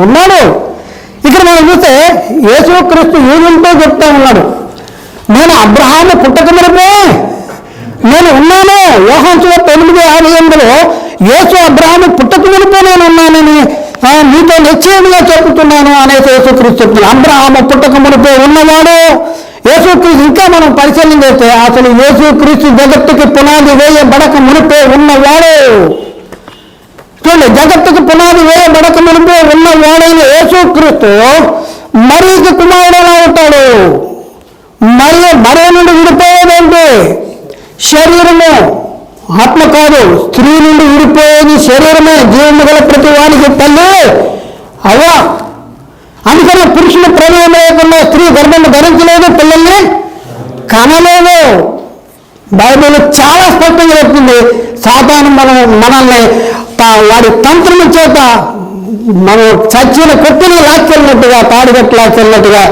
ఉన్నాడు. ఇక్కడ మనం చూస్తే యేసుక్రీస్తు ఏమింటో చెప్తా ఉన్నాడు. నేను అబ్రహాము పుట్టక మునుపే నేను ఉన్నాను. యోహాను సువార్త 8:6-8 యేసు అబ్రహాము పుట్టక మునుపు నేను ఉన్నానని మీతో నిశ్చయంగా చెబుతున్నాను అనేసి యేసుక్రీస్తు చెప్తున్నాను. అబ్రహాము పుట్టక మునుపే ఉన్నవాడు యేసుక్రీస్తు. ఇంకా మనం పరిశీలన చేస్తే అసలు యేసుక్రీస్తు జగత్తుకి పునాది వేయబడక మునిపే ఉన్నవాడు. చూడండి, జగత్తుకి పునాది వేయబడక మునిపే ఉన్నవాడైన యేసుక్రీస్తు మరీకి కుమారుడు ఎలా ఉంటాడు? మరీ నుండి విడిపోయేదేంటి? శరీరము, ఆత్మ కాదు. స్త్రీ నుండి విడిపోయేది శరీరమే. జీవము గల ప్రతి వానికి తల్లి అవ్వ. అందుకని పురుషుని ప్రమేయం లేకుండా స్త్రీ గర్భం ధరించలేదు, పిల్లల్ని కనలేదు. బైబిల్ చాలా స్పష్టంగా చెప్తుంది. సాతాను మనల్ని వాడి తంత్రము చేత మనం చచ్చిన కొట్టుని లాక్కెళ్ళినట్టుగా, తాడిగట్టు లాక్కెళ్ళినట్టుగా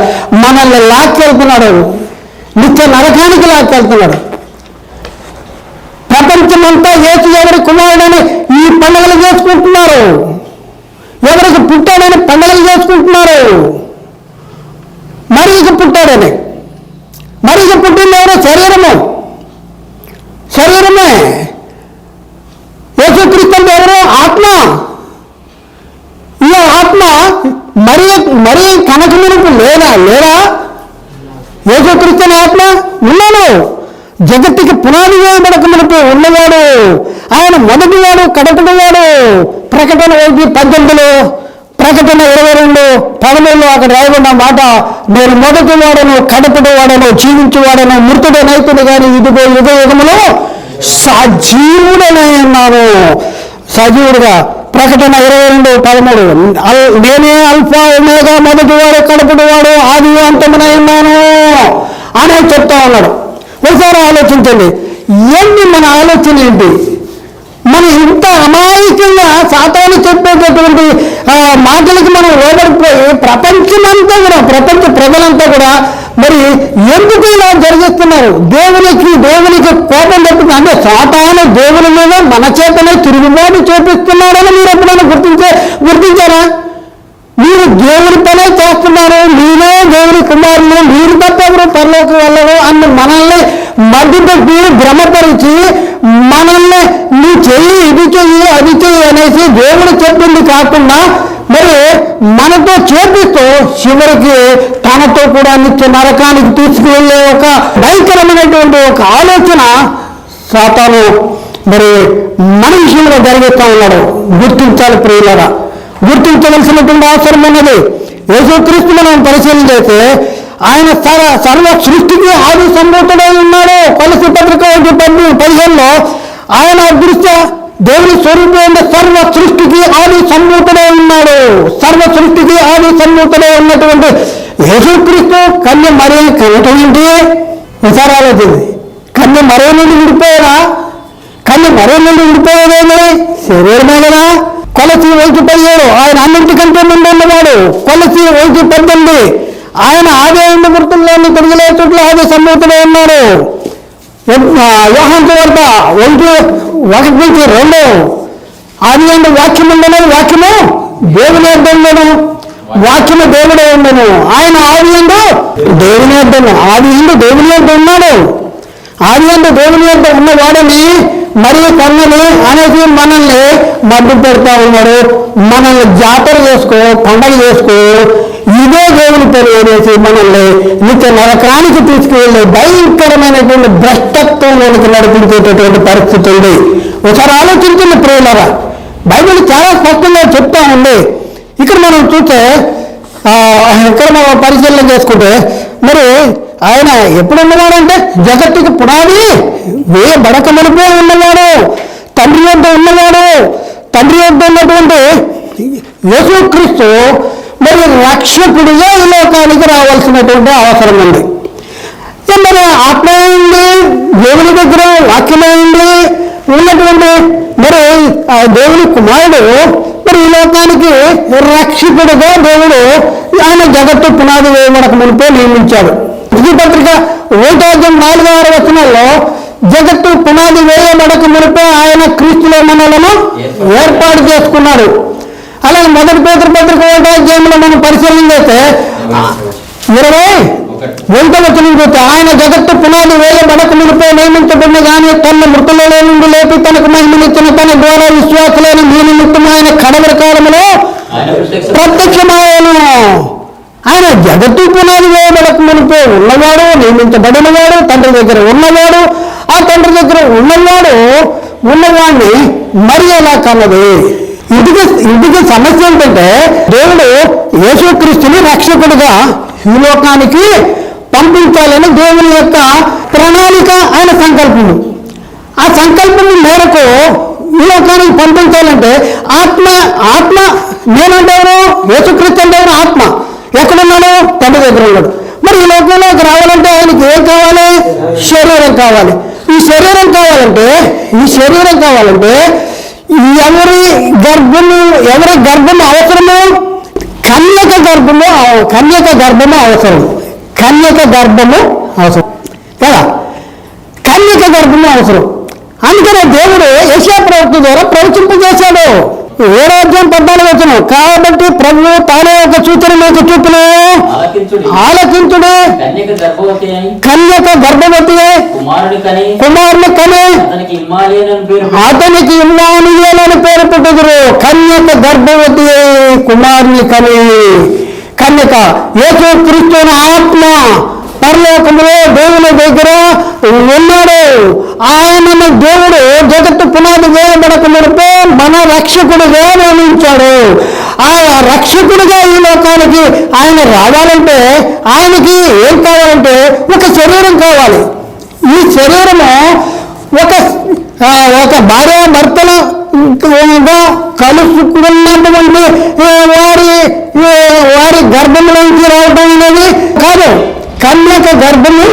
మనల్ని లాక్కెళ్తున్నాడు, నిత్య నరకానికి లాక్కెళ్తున్నాడు. ప్రపంచమంతా యేసు ఎవరి కుమారుడని ఈ పండుగలు చేసుకుంటున్నారు, ఎవరికి పుట్టాడని పండుగలు చేసుకుంటున్నారు. మరీకి పుట్టాడని. మరీకి పుట్టింది ఎవరు? శరీరమే. యేసుక్రీస్తు అంటే ఎవరు? ఆత్మ. ఈ ఆత్మ మరీ కనక మునుపు లేదా? యేసుక్రీస్తు అనే ఆత్మ ఉన్నాడు. జగత్తుకి పునాది వేయబడక మునుపు ఉన్నవాడు ఆయన. మొదటివాడు, కడపటివాడు. ప్రకటన 1:18, ప్రకటన 22:13 అక్కడ రాయబడిన మాట, నేను మొదటి వాడను, కడపటి వాడను, జీవించేవాడను, మృతుడు నైతుడు కానీ ఇదిగో యుగ యుగములో సజీవుడనై ఉన్నాను. సజీవుడుగా. ప్రకటన 22:13, నేనే అల్ఫా ఒమేగా, మొదటివాడు, కడపటివాడు, ఆది అంతమునై ఉన్నాను అని చెప్తా ఉన్నాడు. ఒకసారి ఆలోచించండి, ఏంటి మన ఆలోచన ఏంటి? మనం ఇంత అమాయకంగా సాతాను చెప్పేటటువంటి మాటలకి మనం ఓడడిపోయి ప్రపంచమంతా కూడా, ప్రపంచ ప్రజలంతా కూడా మరి ఎందుకు ఇలా జరిగిస్తున్నారు? దేవునికి కోపం తప్పింది. అంటే సాతాను దేవుని మీద మన చేతనే తిరుగుబాటు చూపిస్తున్నాడని మీరు ఎప్పుడైనా గుర్తించారా? మీరు దేవుని పనే చేస్తున్నారు, మీరే దేవుని కుమారులు, మీరు తప్ప ఎవరు పరలోకి వెళ్ళరు అని మనల్ని మధ్యపెట్టి భ్రమపరిచి మనల్ని నీ చెయ్యి, ఇది చెయ్యి, అది చెయ్యి అనేసి దేవుడు చెప్పింది కాకుండా మరి మనతో చేపిస్తూ చివరికి తనతో కూడా నిత్య నరకానికి తీసుకువెళ్ళే ఒక భయంకరమైనటువంటి ఒక ఆలోచన సాతాను మరి మన విషయంలో జరిగిస్తూ ఉన్నాడు. గుర్తించాలి ప్రియులారా, గుర్తించవలసినటువంటి అవసరం ఉన్నది. యేసుక్రీస్తు మనం పరిశీలన చేస్తే ఆయన సర్వ సృష్టికి ఆది సంభూతుడై ఉన్నాడు. కొలస్సీ పత్రిక 1:15 ఆయన దృష్ట్యా దేవుని స్వరూపమైన సర్వ సృష్టికి ఆది సంభూతుడై ఉన్నాడు. సర్వ సృష్టికి ఆది సంభూతుడై ఉన్నటువంటి యేసుక్రీస్తు కన్య మరీ కనటువంటి విచారాలవుతుంది. కన్య మరీ నుండి విడిపోయారా? కన్య మరీ నుండి విడిపోయేదేమి? శరీరమే కదా. కొలస్సీ 1:17 ఆయన అన్నింటికంటే ముందు ఉన్నవాడు. కొలస్సీ 1:18 ఆయన ఆది అయిన మృతుల్లోని తిరిగిలే చుట్టూ ఆది సంభూతుడై ఉన్నాడు. యోహాను సువార్త 1:1-2 ఆది అయిన వాక్యం ఉండను, వాక్యము దేవుని యొద్ద ఉండను, వాక్యము దేవుడే ఉండను. ఆయన ఆది ఎందు దేవుని యొద్ద, ఆది ఎందు దేవుని యొద్ద ఉన్నాడు. ఆది ఎందు దేవుని యొద్ద ఉన్నవాడని మరియు కన్నని అనేసి మనల్ని మబ్బు పెడతా ఉన్నాడు. మనల్ని జాతర చేసుకో, పండగ చేసుకో, ఇదే దేవుని పేరు అనేసి మనల్ని నిత్య నరకానికి తీసుకువెళ్ళే భయంకరమైనటువంటి భ్రష్టత్వంలోనికి నడిపించేటటువంటి పరిస్థితి ఉంది. ఒకసారి ఆలోచించండి ప్రియులారా, బైబిల్ చాలా స్పష్టంగా చెప్తా ఉంది. ఇక్కడ మనం చూస్తే, ఇక్కడ మనం పరిశీలన చేసుకుంటే మరి ఆయన ఎప్పుడు ఉన్నవాడంటే జగత్తుకి పునాది వేయబడక మునుపే ఉన్నవాడు, తండ్రి వద్ద ఉన్నవాడు. తండ్రి వద్ద ఉన్నటువంటి యేసుక్రీస్తు మరి రక్షకుడిగా ఈ లోకానికి రావాల్సినటువంటి అవసరం ఉంది. మరి ఆత్మయండి దేవుని దగ్గర వాక్యమైంది ఉన్నటువంటి మరి దేవుని కుమారుడు మరి ఈ లోకానికి రక్షకుడుగా దేవుడు ఆయన జగత్తు పునాది వేయబడక మునిపే నియమించాడు. ఈ పత్రిక 1:4-6 జగత్తు పునాది వేయబడక మునిపే ఆయన క్రీస్తులో మనలను ఏర్పాటు చేసుకున్నాడు. అలాగే మొదటి పేతురు పత్రిక 1:5 మనం పరిశీలన చేస్తే 21 చూస్తే ఆయన జగత్తు పునాది వేయబడక మునిపే నియమించబడిన కానీ తన మృతులలో నుండి లేపి తనకు మహిమనిచ్చిన తన ద్వారా కడవరి కాలంలో ప్రత్యక్షమాయను. ఆయన జగత్తు పునాది వేయబడక మునిపే ఉన్నవాడు, నియమించబడినవాడు, తండ్రి దగ్గర ఉన్నవాడు. ఆ తండ్రి దగ్గర ఉన్నవాడిని మరి ఎలా కన్నది? ఇంటికి సమస్య ఏంటంటే దేవుడు యేసుక్రీస్తుని రక్షకుడిగా ఈ లోకానికి పంపించాలని దేవుని యొక్క ప్రణాళిక, ఆయన సంకల్పము. ఆ సంకల్పం మేరకు ఈ లోకానికి పంపించాలంటే ఆత్మ నేనంటారు, యేసుక్రీస్తు అంటారు ఆత్మ. ఎక్కడున్నాడు? తండ్రి దగ్గర ఉన్నాడు. మరి ఈ లోకంలోకి రావాలంటే ఆయనకి ఏం కావాలి? శరీరం కావాలి. ఈ శరీరం కావాలంటే ఎవరి గర్భము అవసరము? కన్యక గర్భము అవసరం కదా. కన్యక గర్భము అవసరం. అందుకనే దేవుడు యెషయా ప్రవక్త ద్వారా ప్రవచింపజేశాడు. 7:14 కాబట్టి ప్రభువు తానే ఒక సూచన మీకు చూపును, ఆలకించుడు. కన్యక గర్భవతి కుమారుని కని అతనికి ఇమ్మానుయేలు పేరు పెట్టుదురు. కన్యక గర్భవతి కుమారుని కని. కన్యక యేసుక్రీస్తుని ఆత్మ పరలోకములో దేవుని దగ్గర ఉన్నాడు. ఆయన దేవుడు జగత్తు పునాది వేయబడక మునిపే మన రక్షకుడిగా నియమించాడు. ఆ రక్షకుడిగా ఈ లోకానికి ఆయన రావాలంటే ఆయనకి ఏం కావాలంటే ఒక శరీరం కావాలి. ఈ శరీరము ఒక భార్యాభర్తల కలుసుకున్నటువంటి వారి గర్భంలోంచి రావడం అనేది కాదు, కన్యక గర్భము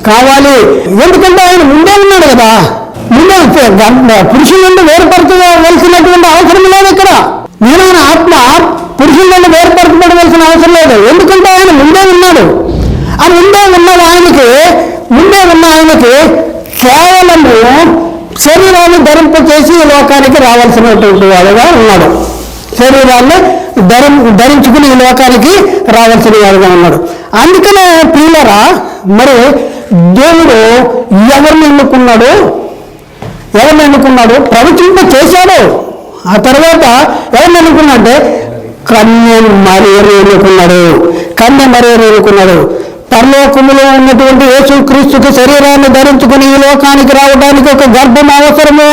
కావాలి. ఎందుకంటే ఆయన ముందే ఉన్నాడు కదా. పురుషుల నుండి వేరుపరచవలసినటువంటి అవసరం లేదు. ఇక్కడ నేను ఆత్మ పురుషుల నుండి వేరుపరచబడవలసిన అవసరం లేదు. ఎందుకంటే ఆయన ముందే ఉన్నాడు. ఆ ముందే ఉన్న ఆయనకి కేవలము శరీరాన్ని ధరింపచేసి ఈ లోకానికి రావాల్సినటువంటి వాడుగా ఉన్నాడు. శరీరాన్ని ధరించుకుని ఈ లోకానికి రావాల్సిన వాడుగా ఉన్నాడు. అందుకనే ప్రియులరా, మరి దేవుడు ఎవరిని ఎన్నుకున్నాడు? ప్రవచింప చేశాడు. ఆ తర్వాత ఎవరిని ఎన్నుకున్నాడంటే కన్య మరియను ఎన్నుకున్నాడు. పరలోకములో ఉన్నటువంటి యేసుక్రీస్తుకి శరీరాన్ని ధరించుకుని ఈ లోకానికి రావడానికి ఒక గర్భం అవసరము.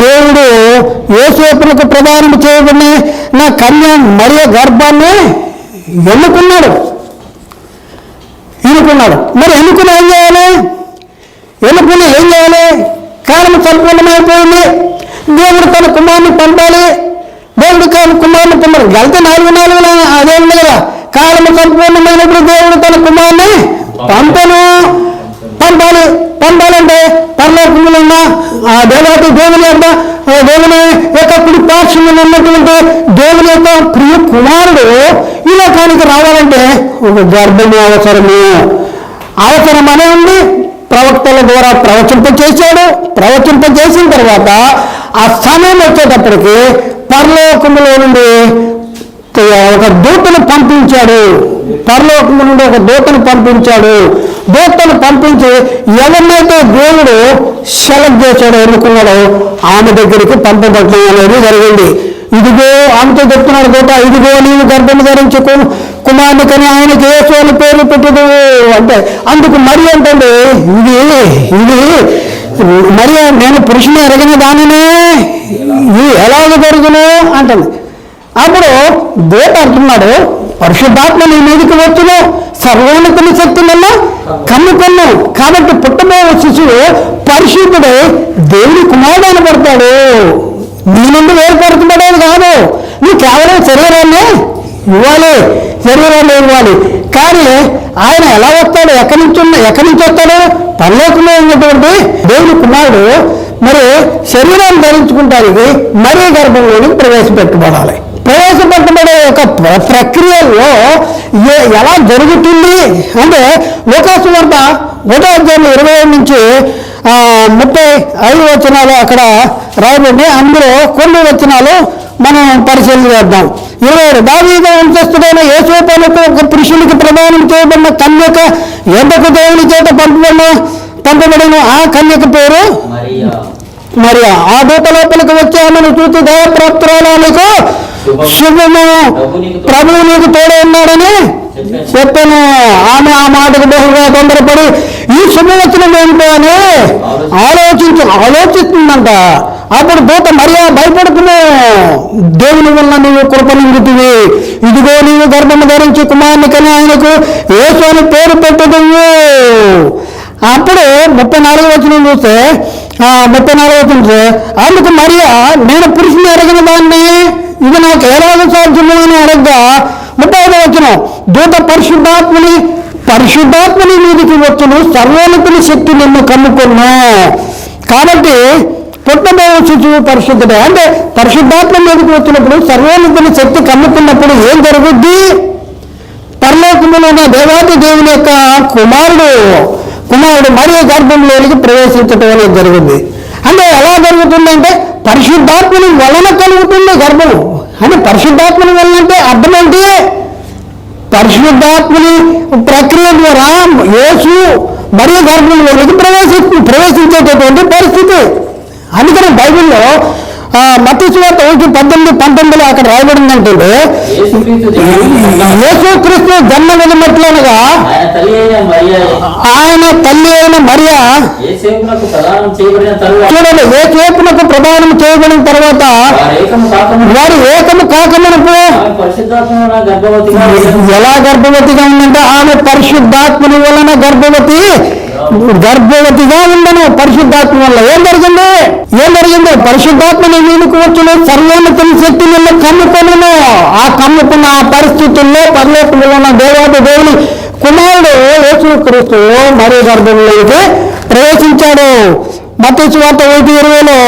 దేవుడు యేసుకు ప్రదానం చేయబడిన నా కన్య మరియ గర్భాన్ని ఎన్నుకున్నాడు. మరి ఎన్నుకుని ఏం చేయాలి? కాలం సంపూర్ణమైపోయింది. దేవుడు తన కుమారుని పంపాలి. గలితే 4 అదే ఉంది కదా. కాలము సంపూర్ణమైనప్పుడు దేవుడు తన కుమారుని పంపాలంటే పరలోకములో ఉన్న ఆ దేవుని యొక్క కుడి పార్శ్వంలో ఉన్నటువంటి దేవుని యొక్క ప్రియ కుమారుడు ఈ లోకానికి రావాలంటే ఒక గర్భము అవసరమనే ఉంది. ప్రవక్తల ద్వారా ప్రవచింపజేసిన తర్వాత ఆ సమయం వచ్చేటప్పటికి పరలోకములో నుండి ఒక దూతను పంపించాడు. దూతను పంపించి ఎవరినైతే దేవుడు సెలెక్ట్ చేశాడో, ఎన్నుకున్నాడో ఆమె దగ్గరికి పంపబడటం అనేది జరిగింది. ఇదిగో ఆమెతో చెప్తున్నాడు దూత, ఇదిగో నీవు గర్భం ధరించి కుమారుని కని ఆయనకి యేసు అని పేరు పెట్టదు అంటే, అందుకు మరి ఏంటంటే ఇది మరి నేను పురుషుని ఎరగిన దానినే ఎలాగ జరుగును అంటుంది. అప్పుడు దూత అంటున్నాడు, పరిశుద్ధాత్మ నీ మీదకి వచ్చును, సర్వోన్నతుని శక్తి వల్ల కమ్ముకొను. కాబట్టి పుట్టబోయే శిశువు పరిశుద్ధుడే దేవుని కుమారుడు అనబడతాడు. నీ నుండి వేరుపరచబడేది కాదు. నీ కేవలం శరీరాన్ని ఇవ్వాలి. కానీ ఆయన ఎలా వస్తాడు? ఎక్కడి నుంచి వస్తాడు? పరలోకంలో ఉన్నటువంటి దేవుని కుమారుడు మరి శరీరాన్ని ధరించుకుంటానికి మరీ గర్భంలోని ప్రవేశపెట్టబడే ఒక ప్రక్రియలో ఎలా జరుగుతుంది అంటే, లోకాసు వార్త 1:25 నుంచి 35 వచనాలు అక్కడ రాయబడి, అందులో కొన్ని వచనాలు మనం పరిశీలన చేద్దాం. 27 దావీదు వంశస్థుడైన యేసోపలకు ఒక పురుషునికి ప్రదానం చేయబడిన కన్యక ఎంతకు దేవుని చేత పంపబడిన ఆ కన్యక పేరు మరి ఆ దూత లోపలికి వచ్చి ఆమెను చూసి దయాప్రాప్తురాలా నీకు శుభము, ప్రభువు నీకు తోడే ఉన్నాడని చెప్పాను. ఆమె ఆ మాటకు బహుగా తొందరపడి ఈ శుభవచనం ఏంటో అని ఆలోచిస్తుందంట. అప్పుడు దూత మరియా భయపడుతున్నా, దేవుని వల్ల నీవు కృపనుందుతివి, ఇదిగో నీవు గర్భము ధరించి కుమారుని కని ఆయనకు యేసు అని పేరు పెట్టుదువు. అప్పుడు 34వ వచనం చూస్తే 34వ వచనం చూస్తే అందుకు మరియా నేను పురుషుని ఎరగిన దాన్ని ఇది నాకు ఎలాగ సాధ్యము అని అడగ్గా 35వ వచనం దూత పరిశుద్ధాత్మని మీదికి వచ్చును, సర్వోన్నతుని శక్తి నిన్ను కమ్ముకున్నా. కాబట్టి పుట్టబోయే శిశువు పరిశుద్ధుడే. అంటే పరిశుద్ధాత్మ మీదకి వచ్చినప్పుడు సర్వోన్నతుని శక్తి కమ్ముకున్నప్పుడు ఏం జరుగుద్ది? పరలోకములోని దేవాది దేవుని యొక్క కుమారుడు మరియ గర్భంలోనికి ప్రవేశించడం అనేది జరిగింది. అంటే ఎలా జరుగుతుందంటే పరిశుద్ధాత్మని వలన కలుగుతుంది గర్భం. అంటే పరిశుద్ధాత్మని వలన అంటే అర్థం ఏంటి? పరిశుద్ధాత్మని ప్రక్రియ ద్వారా యేసు మరియ గర్భంలోనికి ప్రవేశించేటటువంటి పరిస్థితి. అందుకని బైబిల్లో మత్తయి సువార్త 1:18 అక్కడ రాయబడింది అంటే యేసుక్రీస్తు జన్మ విధిమట్లనగా ఆయన తల్లి అయిన మరియా చూడండి, ఏ చేపునకు ప్రదానం చేయబడిన తర్వాత వారు ఏకము కాకమునకు ఎలా గర్భవతిగా ఉందంటే ఆమె పరిశుద్ధాత్మని వలన గర్భవతిగా ఉండను. పరిశుద్ధాత్మ వల్ల ఏం జరిగింది? పరిశుద్ధాత్మని మీదకు వచ్చును, సర్వోన్నతుని శక్తి నిన్ను కమ్ముకొనును. ఆ కమ్ముకున్న ఆ పరిస్థితుల్లో పరలోకంలో ఉన్న దేవాది దేవుని కుమారుడు యేసుక్రీస్తు మరియ గర్భంలోకి ప్రవేశించాడు. మత్తయి సువార్త 1:20లో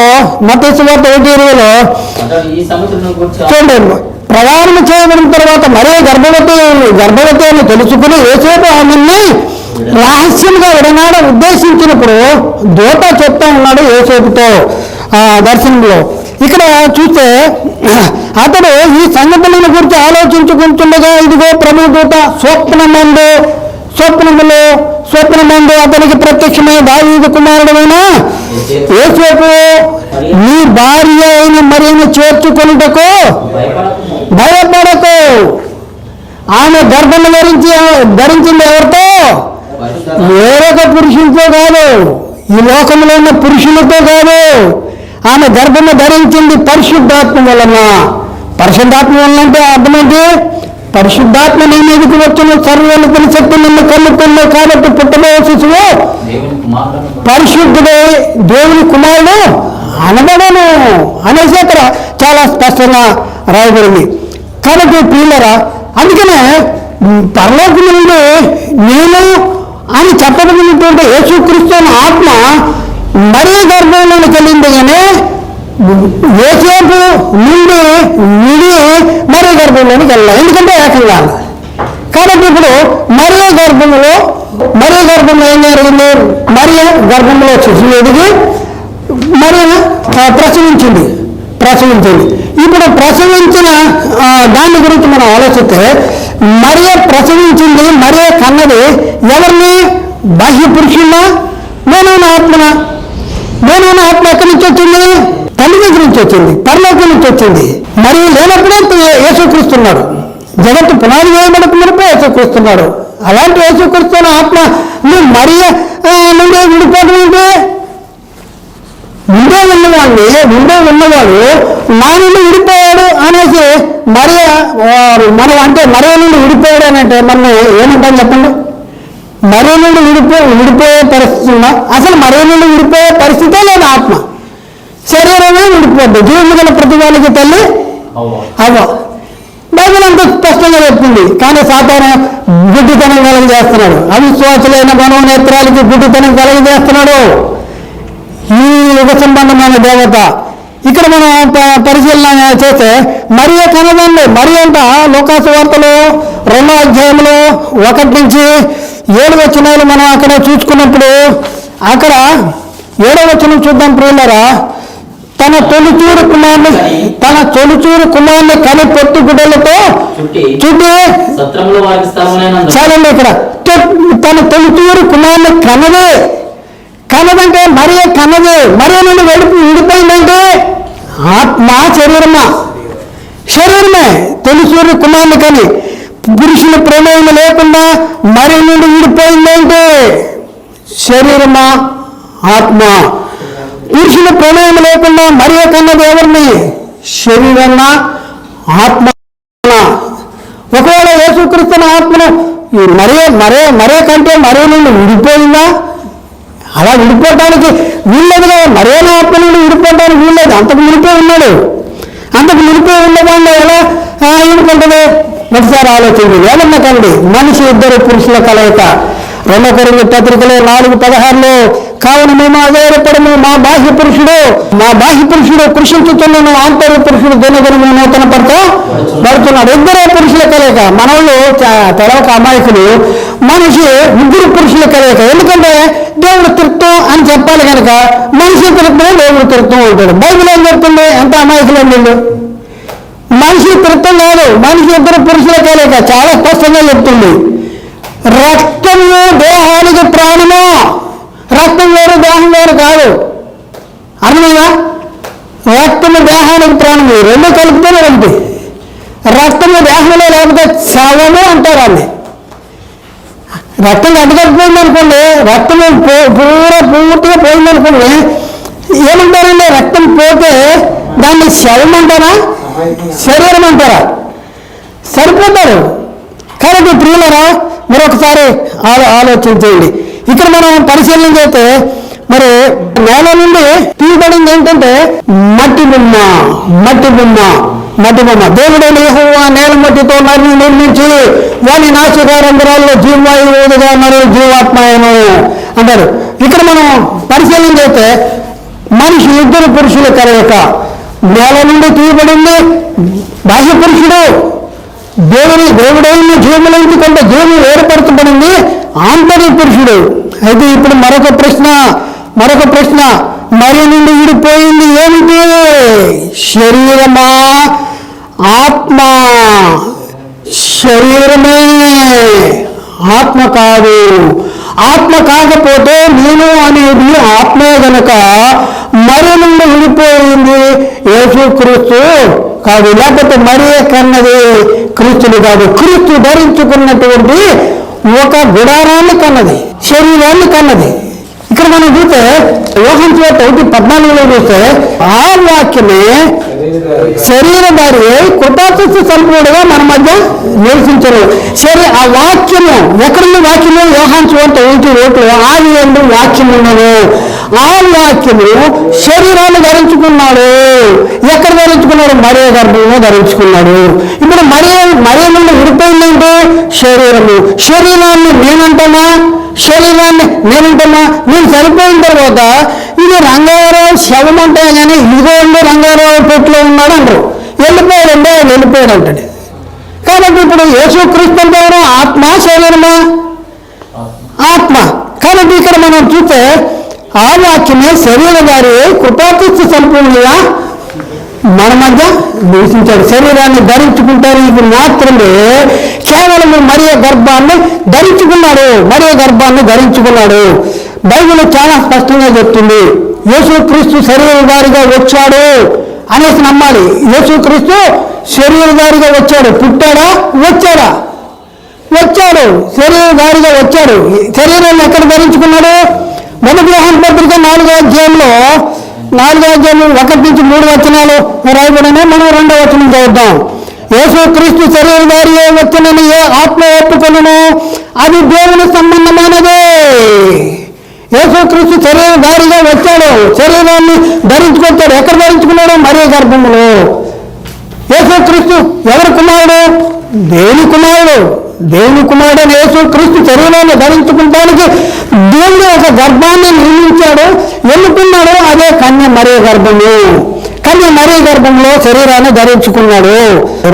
చూడండి, ప్రదానం చేయబడిన తర్వాత మరే గర్భవతి అని తెలుసుకుని యేసేపు ఆమెని రహస్యంగా విడనాడ ఉద్దేశించినప్పుడు దూత చెప్తా ఉన్నాడు యేసేపుతో దర్శనంలో. ఇక్కడ చూస్తే అతడు ఈ సంగతులను గురించి ఆలోచించుకుంటుండగా ఇదిగో ప్రభు దూత స్వప్నమందు అతనికి ప్రత్యక్షమై దావీదు కుమారుడైన యేసేపు నీ భార్య అయిన మరియను చేర్చుకొనుటకు భయపడకు. ఆమె గర్భం ధరించింది ఎవరితో? వేరొక పురుషులతో కాదు, ఈ లోకంలో ఉన్న పురుషులతో కాదు. ఆమె గర్భము ధరించింది పరిశుద్ధాత్మ వలన. పరిశుద్ధాత్మ వలన అంటే అర్థమేంటి? పరిశుద్ధాత్మ నీ మీదకి వచ్చిన సర్వోన్నతుని శక్తి నిన్ను కమ్ముకున్నావు. కాబట్టి పుట్టబోయే శిశువు పరిశుద్ధుడే, దేవుని కుమారుడు అనబడను అనేసి అక్కడ చాలా స్పష్టంగా రాయబడింది. కాబట్టి ప్రియులారా, అందుకనే పరలోకం నుండి నేను అని చెప్పబడినటువంటి యేసుక్రీస్తు ఆత్మ మరీ గర్భంలోకి వెళ్ళింది. కానీ యేసేపు నుండి విడి మరీ గర్భంలోనికి వెళ్ళాలి, ఎందుకంటే ఏకంగా. కాబట్టి ఇప్పుడు మరీ గర్భంలో ఏం జరిగింది? మరియ గర్భంలో శిశువు ఎదిగి మరియ ప్రసవించింది. ఇప్పుడు ప్రసవించిన దాని గురించి మనం ఆలోచిస్తే మరియ ప్రసవించింది, మరియ కన్నది ఎవరిని? బాహ్య పురుషుల్లా? నేనైనా ఆత్మ ఎక్కడి నుంచి వచ్చింది? తల్లి దగ్గర నుంచి వచ్చింది, పరలోకం నుంచి వచ్చింది. మరియు లేనప్పుడే యేసుక్రీస్తున్నాడు. జగత్తు పునాది వేయబడుతున్నప్పుడే యేసుక్రీస్తున్నాడు. అలాంటి యేసుక్రీస్తున్న ఆత్మ మరియ నుండి విడిపోవడం అంటే ముందే ఉన్నవాడు నా నుండి విడిపోయాడు అనేసి మనం అంటే మరియ నుండి విడిపోయాడు అని అంటే మనం ఏమంటాం చెప్పండి? మరియ నుండి విడిపోయే పరిస్థితి ఉందా? అసలు మరియ నుండి విడిపోయే పరిస్థితే లేదు. ఆత్మ శరీరమే విడిపోద్ది. జీవము గల ప్రతి వాళ్ళకి తల్లి అవ్వ. బైబిల్ అంతా స్పష్టంగా చెప్తుంది. కానీ సాతాను గుడ్డితనం కలగజేస్తున్నాడు. అవిశ్వాసులైన మనోనేత్రాలకి గుడ్డితనం కలగజేస్తున్నాడు ఈ యుగ సంబంధమైన దేవత. ఇక్కడ మనం పరిశీలన చేస్తే మరియ కనదండి. మరి అంట లోకాసు వార్తలో 2వ అధ్యాయంలో 1 నుంచి 7 వచనాలు మనం అక్కడ చూసుకున్నప్పుడు అక్కడ 7వ వచనం చూద్దాం ప్రియులారా. తన తొలిచూరు కుమారుని కని పొత్తు గుడ్డలతో చుట్టి చాలండి. ఇక్కడ తన తొలిచూరు కుమారుని కనదంటే మరియ కన్నదే. మరియ నుండి శరీరమా? శరీరమే. తొలిసూరి కుమారుని కానీ పురుషుల ప్రమేయం లేకుండా మరి నుండి విడిపోయిందంటే శరీరమా ఆత్మ? పురుషుల ప్రమేయం లేకుండా మరి కన్నది ఎవరిని? శరీరమా ఆత్మ? ఒకవేళ యేసుక్రీస్తున్న ఆత్మను మరే కంటే మరే నుండి విడిపోయిందా? అలా విడిపోవటానికి వీల్లేదుగా. మరేనా ఆత్మ నుండి విడిపోవటానికి వీల్లేదు. అంతకు విడిపోయి ఉన్నాడు. అంతకు విడిపోయి ఉన్నదాన్ని ఎలా విడిపోతుంది? ఒకసారి ఆలోచించి ఏమన్నా కండి. మనిషి ఇద్దరు పురుషుల కలయిక. 2 కొరింథీ పత్రికలో 4:16 కావున మేము ఆధారపడము మా బాహ్య పురుషుడు కృషించుతున్నాను, ఆంతర్య పురుషుడు దినదినము నూతన పడుతున్నాడు. ఇద్దరే పురుషుల కలయిక. మనలో తెలవక అమాయకులు మనిషి 3 పురుషుల కలయిక. ఎందుకంటే దేవుడు తృప్తం అని చెప్పాలి కనుక మనిషి తృప్తం దేవుడు తృప్తం అంటాడు. బైబిల్ ఏం చెప్తుంది? ఎంత అమాయకులు వీళ్ళు. మనిషి తృప్తం కాదు, మనిషి 2 పురుషుల కలయిక. చాలా స్పష్టంగా చెప్తుంది. రక్తము దేహానికి ప్రాణము. రక్తం వేరు దేహం వేరు కాదు. అర్థమైనా? రక్తము దేహానికి ప్రాణము రెండు కలిపితేనే ఉంది. రక్తము దేహంలో లేకపోతే శవము అంటారు. అన్ని రక్తం అడ్డుకట్టిపోయింది అనుకోండి, రక్తము పూర్తిగా పోయిందనుకోండి, ఏమంటారండి? రక్తం పోతే దాన్ని శవం అంటారా శరీరం అంటారా? సరిపోతారు. కాబట్టి ప్రియులరా మరొకసారి ఆలోచించండి. ఇక్కడ మనం పరిశీలన చేస్తే మరి నేల నుండి తీయబడింది ఏంటంటే మట్టి బొమ్మ. దేవుడైన యెహోవా నేల మట్టితో నన్ను నిర్మించి వాని నాసికారంధ్రాల్లో జీవవాయువుగా మరియు జీవాత్మయను అంటారు. ఇక్కడ మనం పరిశీలన చేస్తే మనిషి 2 పురుషుల కలయిక. నేల నుండి తీయబడింది బాహ్య పురుషుడు. దేవుడైన జీవులకి కొంత జీవులు ఏర్పరచబడింది ఆంతర్య పురుషుడు. అయితే ఇప్పుడు మరొక ప్రశ్న మరి నుండి విడిపోయింది ఏమిటి? శరీరమా ఆత్మ? శరీరమే, ఆత్మ కాదు. ఆత్మ కాకపోతే నేను అనేది ఆత్మే గనక మరి నుండి విడిపోయింది యేసుక్రీస్తు కాదు, లేకపోతే మరియే కన్నది క్రీస్తుని కాదు. క్రీస్తు ధరించుకున్నటువంటి ఒక గుడారాన్ని కన్నది, శరీరాన్ని కన్నది. ఇక్కడ మనం చూస్తే యోహాను సువార్త 1:14 చూస్తే ఆ వాక్యమే శరీరధారి కృపాసక్తి సంపూర్ణంగా మన మధ్య నివసించరు. సరే, ఆ వాక్యము ఎక్కడున్న వాక్యము? యోహాను సువార్త 1:1 ఆది యందు వాక్యము ఉన్నది. ఆ వాక్యము శరీరాన్ని ధరించుకున్నాడు. ఎక్కడ ధరించుకున్నాడు? మరియ గర్భంలో ధరించుకున్నాడు. ఇప్పుడు మరియ నుండి విడిపోయిందంటే శరీరాన్ని నేనంటామా? నేను చనిపోయిన తర్వాత ఇది రంగారావు శవం అంటే కానీ ఇదిగో రంగారావు పెట్టులో ఉన్నాడు అంటారు. వెళ్ళిపోయాడంటే ఆయన వెళ్ళిపోయాడు అంటాడు. కాబట్టి ఇప్పుడు యేసుక్రీస్తు అంటే ఆత్మ శరీరమా? ఆత్మ. కాబట్టి ఇక్కడ మనం చూస్తే ఆ వాక్యమే శరీరధారి కృపాసక్తి సంపూర్ణంగా మన మధ్య నివసించాడు. శరీరాన్ని ధరించుకుంటారు. ఇది మాత్రమే కేవలం మరియ గర్భాన్ని ధరించుకున్నాడు. బైబిల్ చాలా స్పష్టంగా చెప్తుంది. యేసుక్రీస్తు శరీరధారిగా వచ్చాడు అనేసి నమ్మాలి. యేసుక్రీస్తు శరీరధారిగా వచ్చాడు. పుట్టాడా? వచ్చాడు. శరీరధారిగా వచ్చాడు. శరీరాన్ని ఎక్కడ ధరించుకున్నాడు? 1 యోహాను పత్రిక 4వ అధ్యాయంలో 1-3 రాయబడినా మనం 2వ వచనం చదువుతాం. యేసుక్రీస్తు శరీరధారి వచ్చనని ఏ ఆత్మ ఒప్పుకొనును అది దేవుని సంబంధమైనదే. యేసుక్రీస్తు శరీరధారిగా వచ్చాడు, శరీరాన్ని ధరించుకొచ్చాడు. ఎక్కడ ధరించుకున్నాడు? మరియ గర్భములో. యేసుక్రీస్తు ఎవరి కుమారుడు? దేవుని కుమారుడు అని యేసుక్రీస్తు శరీరాన్ని ధరించుకుంటానికి దేవుడు ఒక గర్భాన్ని నిర్మించాడు, ఎన్నుకున్నాడు. అదే కన్య మరియ గర్భంలో శరీరాన్ని ధరించుకున్నాడు.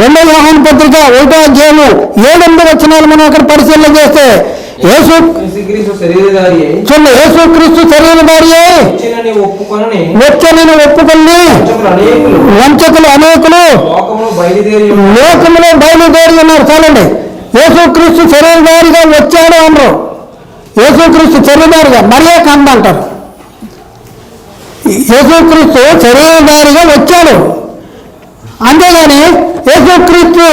2వ యోహాను పత్రిక 1వ అధ్యాయం 7-8 వచనాలు మనం అక్కడ పరిశీలన చేస్తే యేసుక్రీస్తు శరీరధారియే వచ్చనని ఒప్పుకొని వంచకులు అనేకులు లోకములో బయలుదేరి ఉన్నారు. చాలండి. యేసుక్రీస్తు శరీరధారిగా వచ్చాడు అన్నారు. యేసుక్రీస్తు శరీరధారిగా మరియే కంద అంటారు. యేసుక్రీస్తు శరీరధారిగా వచ్చాడు. అంతేగాని యేసుక్రీస్తు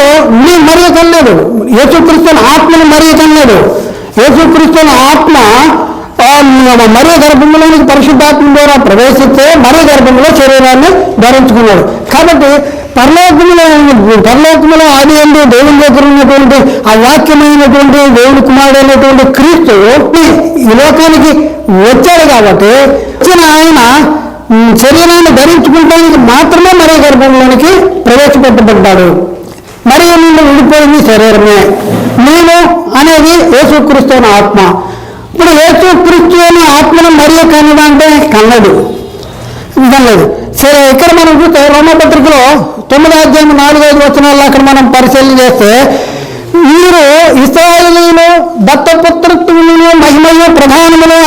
నీ మరియ కన్నాడు, యేసుక్రీస్తుని ఆత్మను మరియ కన్నాడు. యేసుక్రీస్తుని ఆత్మ మరియ గర్భంలోనికి పరిశుద్ధాత్మ ద్వారా ప్రవేశిస్తే మరియ గర్భంలో శరీరాన్ని ధరించుకున్నాడు. కాబట్టి పరలోకములో ఆది ఎందు దేవుని దగ్గర ఉన్నటువంటి ఆ వాక్యమైనటువంటి దేవుని కుమారుడు అయినటువంటి క్రీస్తు ఈ లోకానికి వచ్చాడు. కాబట్టి వచ్చిన ఆయన శరీరాన్ని ధరించుకుంటానికి మాత్రమే మరియ గర్భంలోనికి ప్రవేశపెట్టబడ్డాడు. మరియు నిన్ను విడిపోయింది శరీరమే. నేను అనేది యేసుక్రీస్తు అనే ఆత్మ. ఇప్పుడు యేసుక్రీస్తు అనే ఆత్మను మరియ కన్నదంటే కన్నదు. సరే, ఇక్కడ మనం చూస్తే రోమపత్రికలో 9వ అధ్యాయం 4-5 వచనాల్లో అక్కడ మనం పరిశీలన చేస్తే, మీరు ఇశ్రాయేలీయులు దత్తపుత్రత్వములను మహిమయు ప్రధానములు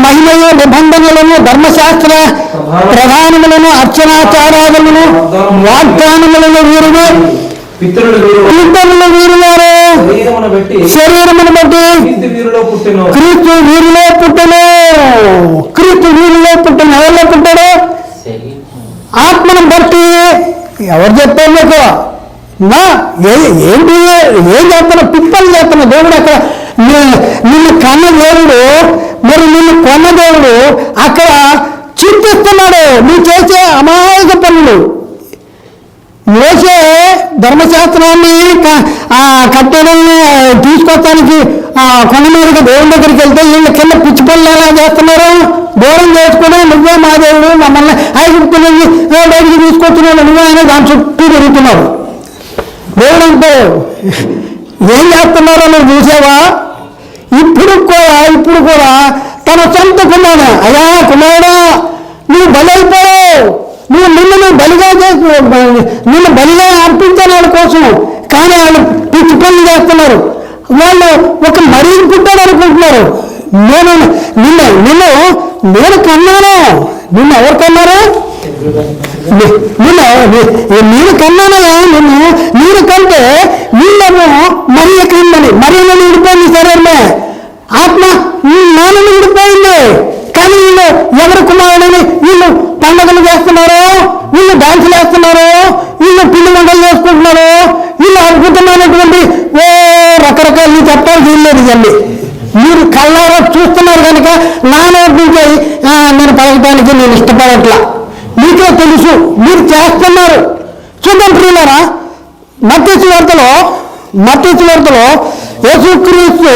మహిమయు నిబంధనలను ధర్మశాస్త్ర ప్రధానములను అర్చనాచారాలను వాగ్దానములను వీరును పితరులు వీరులారు శరీరమును బట్టి క్రీస్తు వీరిలో పుట్టెను. క్రీస్తు వీరిలో పుట్టిన ఎవరిలో పుట్టాడు? ఆత్మను బట్టి. ఎవరు చెప్పారు మీకు? ఏంటి ఏం చేస్తున్నా? పిప్పలు చేస్తున్నా. దేవుడు అక్కడ నిన్ను కన్న దేవుడు, మరి నిన్ను కొన్న దేవుడు అక్కడ చింతిస్తున్నాడు నువ్వు చేసే అమాయక పనులు. మోసే ధర్మశాస్త్రాన్ని కట్టడాన్ని తీసుకొస్తానికి కొండ మీదకి దేవుని దగ్గరికి వెళ్తే వీళ్ళు కింద పిచ్చి పనులు ఎలా చేస్తున్నారు? దూరం చేసుకుని నువ్వే మా దేవుడు, మమ్మల్ని ఐగుప్తు నుంచి బయటికి తీసుకొచ్చినాడు నువ్వే అని దాని చుట్టూ తిరుగుతున్నారు. దేవుడు అంటే ఏం చేస్తున్నారో నువ్వు చూసావా? ఇప్పుడు కూడా తన సొంత కుమారుడు, అయ్యా కుమారుడా నువ్వు బలైపోయావు, నిన్ను బలిగా అర్పించాను వాళ్ళ కోసం. కానీ వాళ్ళు పిచ్చి పనులు చేస్తున్నారు. వాళ్ళు ఒక మరీని పుట్టాడు అనుకుంటున్నారు. నేను కన్నాను. నిన్ను ఎవరు కన్నారు? నేను కన్నానయా నేను కంటే వీళ్ళను మరియ కన్నని. మరియను విడిపోయింది శరీరమే, ఆత్మ నాన్నని విడిపోయింది. కానీ వీళ్ళు ఎవరు కుమారుడని వీళ్ళు పండుగలు చేస్తున్నారు, వీళ్ళు డాన్సులు వేస్తున్నారు, వీళ్ళు పిండి వంటలు చేసుకుంటున్నారు, వీళ్ళు అద్భుతమైనటువంటి రకరకాలు చెప్పాలి వీల్లేదు. ఇవన్నీ మీరు కళ్ళారా చూస్తున్నారు కనుక నా నోటి నుంచి నేను పలకటానికి నేను ఇష్టపడట్లా. మీకే తెలుసు, మీరు చేస్తున్నారు. చూద్దాం ప్రియులారా, మత్తయి వార్తలో యేసుక్రీస్తు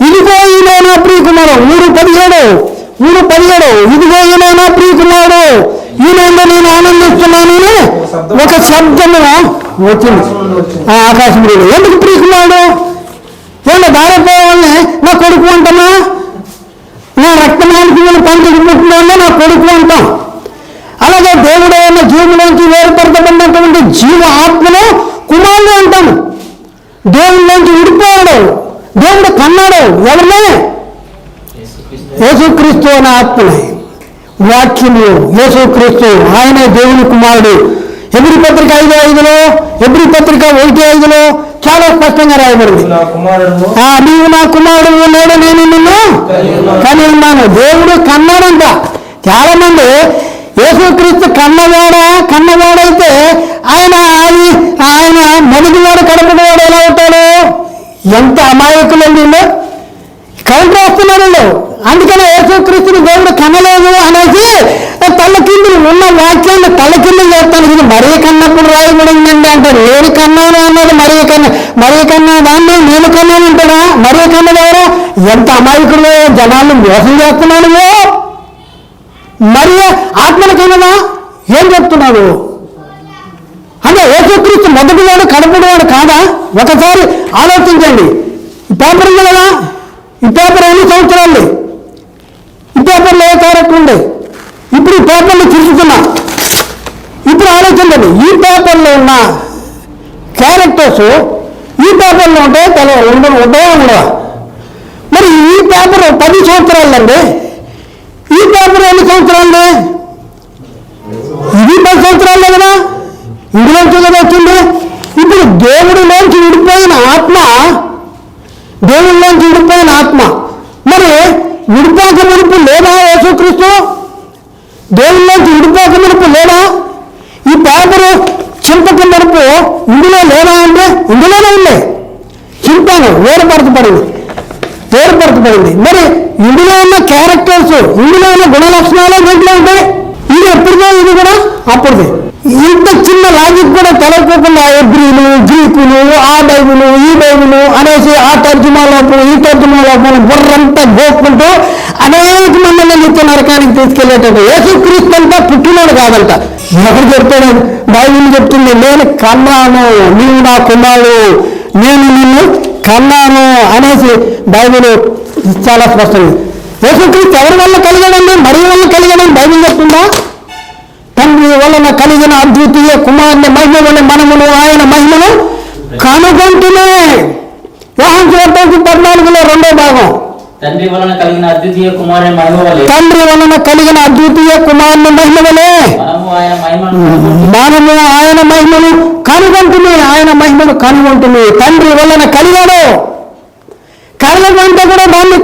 ఇదిగో ఈయన నా ప్రియ కుమారుడు 3:17 ఇదిగో ఈయన నా ప్రియ కుమారుడు ఈయన నేను ఆనందిస్తున్నాను ఒక శబ్దము వచ్చింది ఆకాశం. ఎందుకు ప్రియ కుమారుడు? ఏమన్నా దారిపోవాలని నా కొడుకు అంటామా? నా రక్తమానికి పంటకు పుట్టిన నా కొడుకు అంటాం. అలాగే దేవుడు ఉన్న జీవులోంచి వేరుపరచబడినటువంటి జీవ ఆత్మను కుమారుడు అంటాము. దేవుళ్ళలోంచి విడిపోయాడు, దేవుడు కన్నాడు. ఎవరినే? యేసుక్రీస్తు అనే ఆత్మని. వాక్యము యేసుక్రీస్తు, ఆయనే దేవుని కుమారుడు. ఎబ్రీ పత్రిక 5:5 ఎబ్రీ పత్రిక 1:5 చాలా స్పష్టంగా రాయబడింది. నీవు నా కుమారుడు ఉన్నాడు, నేను నిన్ను కని ఉన్నాను. దేవుడు కన్నాడంట. చాలా మంది యేసుక్రీస్తు కన్నవాడైతే ఆయన మొదటివాడు కడపడివాడు ఎలా అవుతాడు? ఎంత అమాయకులండి కౌంటర్ వేస్తున్నాడు. అందుకనే యేసుక్రీస్తుని దేవుడు కనలేదు అనేసి తల్లకిందులు ఉన్న వాక్యాన్ని తల్లకిందులు చేస్తాను. ఇది మరీ కన్నప్పుడు రాయబడిందండి అంటే నేను కన్నాను అన్నది మరీ కన్నా దాన్ని నేను కన్నాను అంటాడా? మరీ కన్నదెవరో? ఎంత అమాయకులు జనాలను మోసం చేస్తున్నాడు. మరి ఆత్మల కన్నదా ఏం చెప్తున్నాడు అంటే యేసుక్రీస్తు మొదటివాడు కడపడివాడు కాదా? ఒకసారి ఆలోచించండి. ఈ పేపర్ ఉంది కదా, ఈ పేపర్ ఎన్ని సంవత్సరాలు? ఈ పేపర్లో ఏ క్యారెక్టర్ ఉంది? ఇప్పుడు ఈ పేపర్లు చూస్తున్నా. ఇప్పుడు ఆలోచించండి, ఈ పేపర్లో ఉన్న క్యారెక్టర్స్ ఈ పేపర్లో ఉంటే ఉండవా? మరి ఈ పేపర్ 10 సంవత్సరాలండి. ఈ పేపర్ ఎన్ని సంవత్సరాలు? ఇది 10 సంవత్సరాలే కదా. ఇందులోంచి కదా వచ్చింది. ఇప్పుడు దేవుడిలోంచి విడిపోయిన ఆత్మ మరి విడిపోక మునుపు లేదా? యేసుక్రీస్తు దేవుళ్ళలోంచి విడిపోక మునుపు లేదా? ఈ పేపరు చింతకు మరుపు ఇందులో లేదా అంటే ఇందులోనే ఉంది. చింతను వేరుపరచబడింది. మరి ఇందులో ఉన్న క్యారెక్టర్స్, ఇందులో ఉన్న గుణ లక్షణాలు దీంట్లో ఉంటాయి. ఇది ఎప్పుడుదో, ఇది కూడా అప్పుడుదే. ఇంత చిన్న లాజిక్ కూడా తెలవకుండా ఎబ్రీలు, గ్రీకులు, ఆ బైబులు, ఈ బైబులు అనేసి ఆ తర్జుమాలోపు ఈ తర్జుమాలోపు బుర్రంతా గోపుకుంటూ అనేక మందిని నిత్య నరకానికి తీసుకెళ్లేటట్టు. యేసుక్రీస్తు అంతా పుట్టినోడు కాదంట. ఎవరు చెప్తాడు? బైబిల్ చెప్తుంది, నేను కన్నాను, నీవు నా కుమారుడు, నేను నిన్ను కన్నాను అనేసి బైబిల్ చాలా స్పష్టంగా. యేసుక్రీస్తు ఎవరి వల్ల కలిగాడండి? మరి వల్ల కలిగాడని బైబిల్ చెప్తుందా? తండ్రి వలన కలిగిన అద్వితీయ కుమారుని మహిమ వల్ల మనమును ఆయన మహిమను కనుగొంటునే. యోహాను సువార్త 14లో 2వ భాగం. తండ్రి వలన కలిగిన అద్వితీయ కుమారుని మహిమ వలె మనము ఆయన మహిమను కనుగొంటుమే. తండ్రి వలన కలిగాడు. కలగంటే కూడా దాన్ని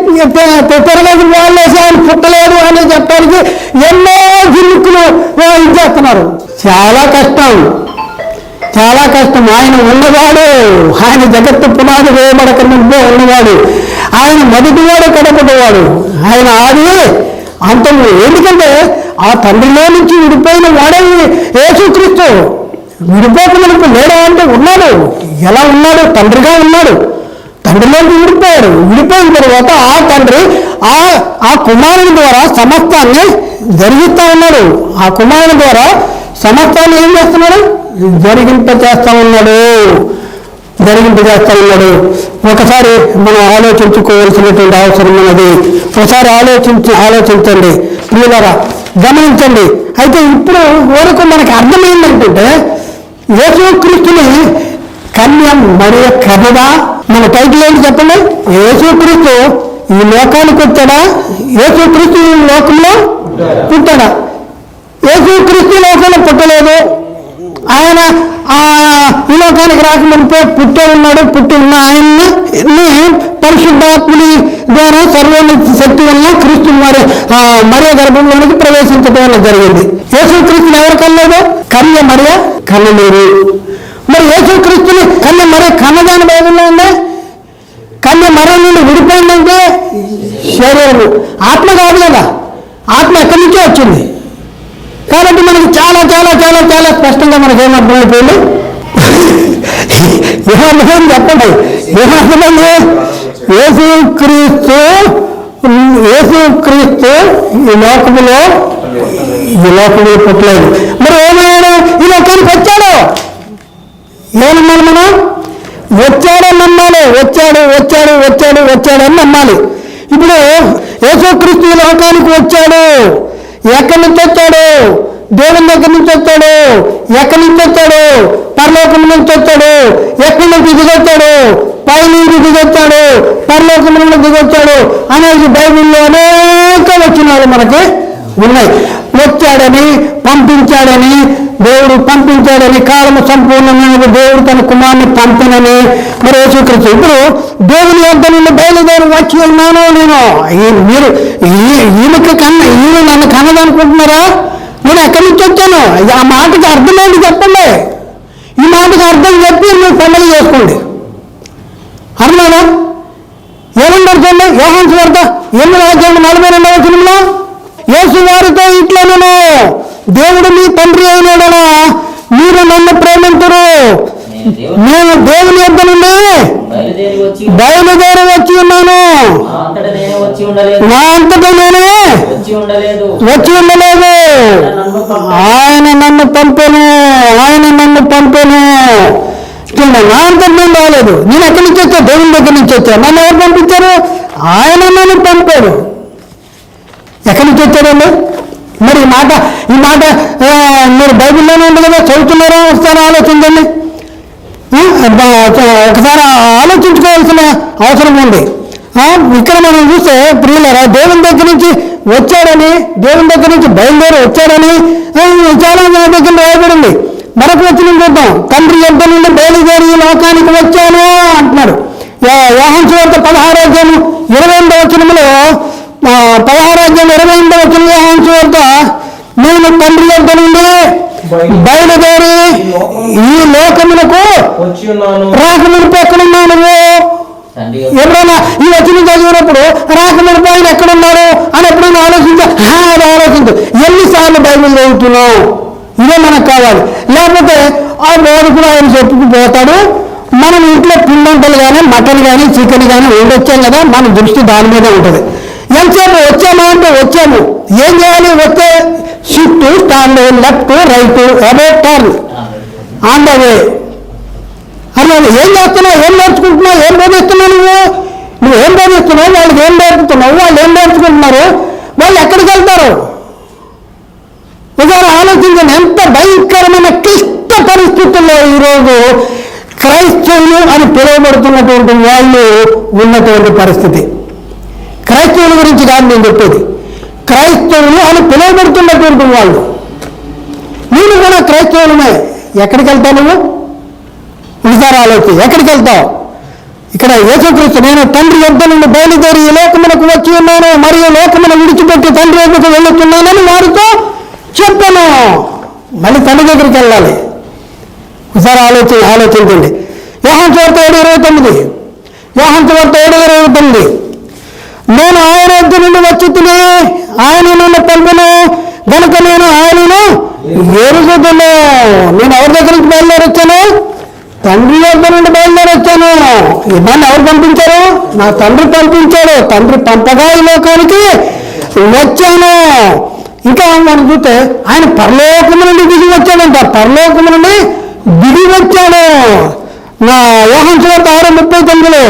తిరగదు వాళ్ళేసి ఆయన పుట్టలేదు అని చెప్పడానికి ఎన్నో జిల్లుకులు ఇచ్చేస్తున్నారు. చాలా కష్టం. ఆయన ఉన్నవాడు, ఆయన జగత్తు పునాది వేయబడక ముందే ఉన్నవాడు, ఆయన మొదటివాడు కడపటవాడు, ఆయన ఆది అంతము. ఎందుకంటే ఆ తండ్రిలో నుంచి విడిపోయిన వాడే యేసుక్రీస్తు. విడిపోకుండా లేడా అంటే ఉన్నాడు. ఎలా ఉన్నాడు? తండ్రిగా ఉన్నాడు. తండ్రిలోకి విడిపోయిన తర్వాత ఆ తండ్రి ఆ కుమారుని ద్వారా సమస్తాన్ని జరిగిస్తా ఉన్నాడు. ఆ కుమారుని ద్వారా సమస్తాన్ని ఏం చేస్తున్నాడు? జరిగింపజేస్తా ఉన్నాడు. ఒకసారి మనం ఆలోచించుకోవాల్సినటువంటి అవసరం ఉన్నది. ఒకసారి ఆలోచించండి ప్రియులారా, గమనించండి. అయితే ఇప్పుడు వరకు మనకు అర్థమైందంటే యేసుక్రీస్తుని కన్య మరియ కన్నదా. మన టైటిల్ ఏంటి చెప్పండి? యేసుక్రీస్తు ఈ లోకానికి వచ్చాడా? యేసుక్రీస్తు ఈ లోకంలో పుట్టాడా? యేసుక్రీస్తు లోకంలో పుట్టలేదు. ఆయన ఈ లోకానికి రాకముందే పుట్టి ఉన్న ఆయన్ని పరిశుద్ధాత్ముని ద్వారా సర్వోన్నత శక్తి వల్ల క్రీస్తు మరియ గర్భంలోనికి ప్రవేశించడం వల్ల జరిగింది. యేసుక్రీస్తుని ఎవరు కనలేదు? కన్య మరియ కనలేదు. మరి యేసుక్రీస్తుని కన్య మరియ కన్నదాని బైబిల్లో ఉందా? కన్య మరియ నుండి విడిపోయిందంటే శరీరము, ఆత్మ కాదు కదా. ఆత్మ ఎక్కడి నుంచో వచ్చింది. కాబట్టి మనకి చాలా చాలా చాలా చాలా స్పష్టంగా మనకు ఏమర్థమైపోయింది? ఏమర్థం చెప్పండి? ఏమర్థమైంది? యేసుక్రీస్తు ఈ లోకములో పుట్టలేదు. మరి ఏమయ్యాడు? ఈ లోకానికి వచ్చాడు. ఏమన్నాను మనం? వచ్చాడని నమ్మాలి. వచ్చాడని నమ్మాలి. ఇప్పుడు యేసుక్రీస్తు ఈ లోకానికి వచ్చాడు. ఎక్కడి నుంచి వచ్చాడు? దేవుని దగ్గర నుంచి వచ్చాడు. ఎక్కడి నుంచి వచ్చాడు? పరలోకం నుంచి వచ్చాడు. ఎక్కడి నుంచి దిగొచ్చాడు? పై నుంచి దిగొచ్చాడు, పరలోకం నుండి దిగొచ్చాడు అనేది బైబిల్లో అనేక వచనాలు మనకి ఉన్నాయి. వచ్చాడని, పంపించాడని, దేవుడు పంపించాడని, కాలము సంపూర్ణమైన దేవుడు తన కుమారుని పంపినని మరి యేసుక్రీస్తు. ఇప్పుడు దేవుని యొద్ద నుండి బయలుదేరి వచ్చి ఉన్నాను నేను. మీరు ఈయన నన్ను కన్నదనుకుంటున్నారా? నేను ఎక్కడి నుంచి వచ్చాను? ఆ మాటకి అర్థం ఏంటి చెప్పండి. ఈ మాటకి అర్థం చెప్పి మీరు పండుగ చేసుకోండి. అర్థమైనా? ఏమన్నారు చూడండి, యోహాను సువార్త 8:42 వచనంలో యేసు వారితో ఇట్లనెను, దేవుడు మీ తండ్రి అయినాడనా మీరు నన్ను ప్రేమింతురు. నేను దేవుని యొద్ద నుండి బయలుదేరి వచ్చి ఉన్నాను. నా అంతటా నేనే వచ్చి ఉండలేదు. ఆయన నన్ను పంపెను. నా అంతటా నేను రాలేదు. నేను ఎక్కడి నుంచి వచ్చా? దేవుని దగ్గర నుంచి వచ్చా. నన్ను ఎవరు పంపించారు? ఆయన నన్ను పంపాడు. ఎక్కడి నుంచి వచ్చాడండి? మరి ఈ మాట మీరు బైబిల్లోనే ఉంది కదా, చదువుతున్నారా? ఒకసారి ఆలోచించండి. ఒకసారి ఆలోచించుకోవాల్సిన అవసరం ఉంది. ఇక్కడ మనం చూస్తే ప్రియులారా, దేవుని దగ్గర నుంచి వచ్చాడని, దేవుని దగ్గర నుంచి బయలుదేరి వచ్చాడని చాలా దగ్గర రాయబడింది. మరొక వచనం చూద్దాం. తండ్రి యొద్ద నుండి బయలుదేరి ఈ లోకానికి వచ్చాను అంటున్నాడు. యోహాను సువార్త 16:28 వచనంలో 16:28 యోహాను సువార్త, నేను తండ్రి యొద్ద నుండి బయలుదేరి ఈ లోకమునకు వచ్చి ఉన్నాను. రాకమునుపు ఎక్కడున్నావు నువ్వు? ఎప్పుడైనా ఈ వచ్చిన చదివినప్పుడు రాకమునుపు ఆయన ఎక్కడున్నాడు అని ఎప్పుడైనా అది ఆలోచించు. ఎన్నిసార్లు బైబిల్ చదువుతున్నావు? ఇదే మనకు కావాలి. లేకపోతే ఆ బోధకుడు ఆయన చెప్పుకుపోతాడు, మనం ఇంట్లో పిండంటలు కానీ మటన్ కానీ చికెన్ కానీ వండొచ్చాం కదా, మన దృష్టి దాని మీద ఉంటుంది. ఎంతసేపు వచ్చామా అంటే వచ్చాము, ఏం చేయాలి? వస్తే shift, stand, left, right, about, turn, on the way అన్నాడు. ఏం చేస్తున్నావు? ఏం నేర్చుకుంటున్నావు? ఏం బోధిస్తున్నావు? నువ్వేం బోధిస్తున్నావు? వాళ్ళకి ఏం నేర్పుతున్నావు? వాళ్ళు ఏం నేర్చుకుంటున్నారు? వాళ్ళు ఎక్కడికి వెళ్తారు? ఒకసారి ఆలోచించండి. ఎంత భయంకరమైన క్లిష్ట పరిస్థితుల్లో ఈరోజు క్రైస్తవులు అని పిలువబడుతున్నటువంటి వాళ్ళు ఉన్నటువంటి పరిస్థితి. క్రైస్తవుల గురించి కాదు నేను చెప్పేది, క్రైస్తవులు అని పిలువబడుతున్నటువంటి వాళ్ళు. నేను కూడా క్రైస్తవులమే. ఎక్కడికి వెళ్తావు నువ్వు? ఒకసారి ఆలోచి, ఎక్కడికి వెళ్తావు? ఇక్కడ యేసుక్రీస్తు, నేను తండ్రి యొద్ద నుండి బయలుదేరి ఈ లోకమునకు వచ్చి ఉన్నాను, మరియు లోకమును విడిచిపెట్టి తండ్రి యొద్దకు వెళ్తున్నానని వారితో చెప్పాను. మళ్ళీ తండ్రి దగ్గరికి వెళ్ళాలి. ఒకసారి ఆలోచించండి. యోహాను సువార్త 7:29, యోహాను సువార్త 7:29, నేను ఆయన వద్ద నుండి వచ్చి తిని ఆయన నన్ను పంపును గనుక నేను ఆయనను ఎరుగుదును. నేను ఎవరి దగ్గర నుంచి బయలుదేరి వచ్చాను? తండ్రి వద్ద నుండి బయలుదేరి వచ్చాను. నన్ను ఎవరు పంపించారు? నా తండ్రి పంపించాడు. తండ్రి పంపగా ఈ లోకానికి వచ్చాను. ఇంకా మనం చూస్తే ఆయన పరలోకము నుండి దిగి వచ్చాడంట. పరలోకము నుండి దిగి వచ్చాడు. నా యోహాను సువార్త 6:39,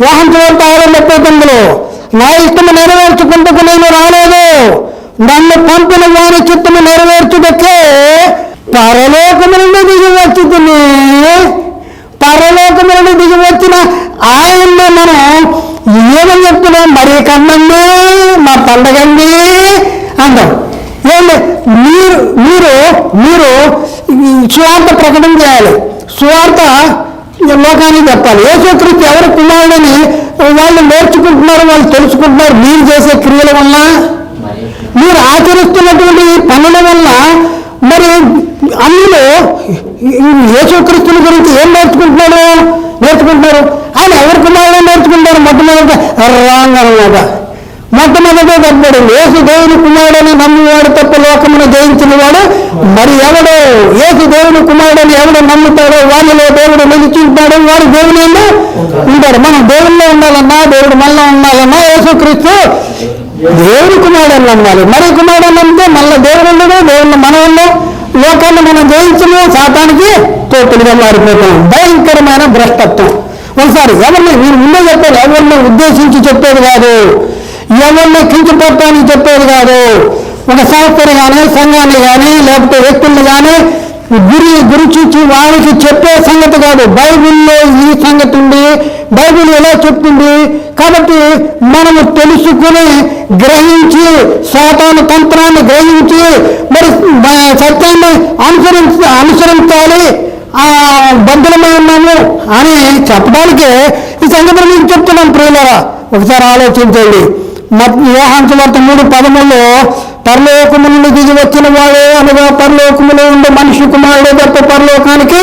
యోహాను సువార్త 6:39, నా ఇష్టము నెరవేర్చుకుంటూ నేను రాలేదు, నన్ను పంపిన వారి చిత్తము నెరవేర్చుటకే పరలోకము నుండి దిగి వచ్చి తిని. పరలోకము నుండి దిగి వచ్చిన ఆయన్ని మనం ఏమని చెప్తున్నాం? మరి కన్నండి, మా పండగండి అంటాం. ఏమండి, మీరు సువార్త ప్రకటన చేయాలి, సువార్త లోకానికి చెప్పాలి. యేసుక్రీస్తు ఎవరు కుమారుడని వాళ్ళు నేర్చుకుంటున్నారు, వాళ్ళు తెలుసుకుంటున్నారు. మీరు చేసే క్రియల వల్ల, మీరు ఆచరిస్తున్నటువంటి పనుల వల్ల. మరి అందులో యేసుక్రీస్తుల గురించి ఏం నేర్చుకుంటున్నారు? ఆయన ఎవరి కుమారుడు నేర్చుకుంటారు? మొట్టమొదటిగా కనపడింది యేసు దేవుని కుమారుడని నమ్మువాడు తప్ప లోకమును జయించిన వాడు మరి ఎవడు? యేసు దేవుని కుమారుడని ఎవడు నమ్ముతాడో వానిలో దేవుడు నిలిచింటాడు, వాడు దేవుని ఉంటాడు. మనం దేవుల్లో ఉండాలన్నా, దేవుడు మనలో ఉండాలన్నా యేసుక్రీస్తు దేవుని కుమారుడని నమ్మాలి. మరి కుమారుడని నమ్మితే మళ్ళీ దేవుడు ఉండడు, దేవుని మనం ఉన్నాం, లోకాన్ని మనం జయించము, శాతానికి తోపులుగా మారిపోతాం. భయంకరమైన భ్రష్టత్వం. ఒకసారి ఎవరిని మీరు ముందే చెప్పారు, ఎవరిని ఉద్దేశించి చెప్పేది కాదు, ఎవరిని కించపడటానికి చెప్పేది కాదు. ఒక సంస్థని కానీ, సంఘాన్ని కానీ, లేకపోతే వ్యక్తుల్ని కానీ గురి చూచి వాళ్ళకి చెప్పే సంగతి కాదు. బైబిల్లో ఈ సంగతి ఉంది, బైబిల్ ఎలా చెప్తుంది కాబట్టి మనము తెలుసుకుని గ్రహించి సాతాను తంత్రాన్ని గ్రహించి మరి సత్యాన్ని అనుసరించాలి, బద్ధులమై ఉన్నాము అని చెప్పడానికే ఈ సంగతిని మీకు చెప్తున్నాం. ప్రియులారా, ఒకసారి ఆలోచించండి. యోహాను సువార్త 3:13 పరలోకము నుండి దిగి వచ్చిన వాడే అనగా పరలోకములో ఉండే మనిషి కుమారుడే తప్ప పరలోకానికి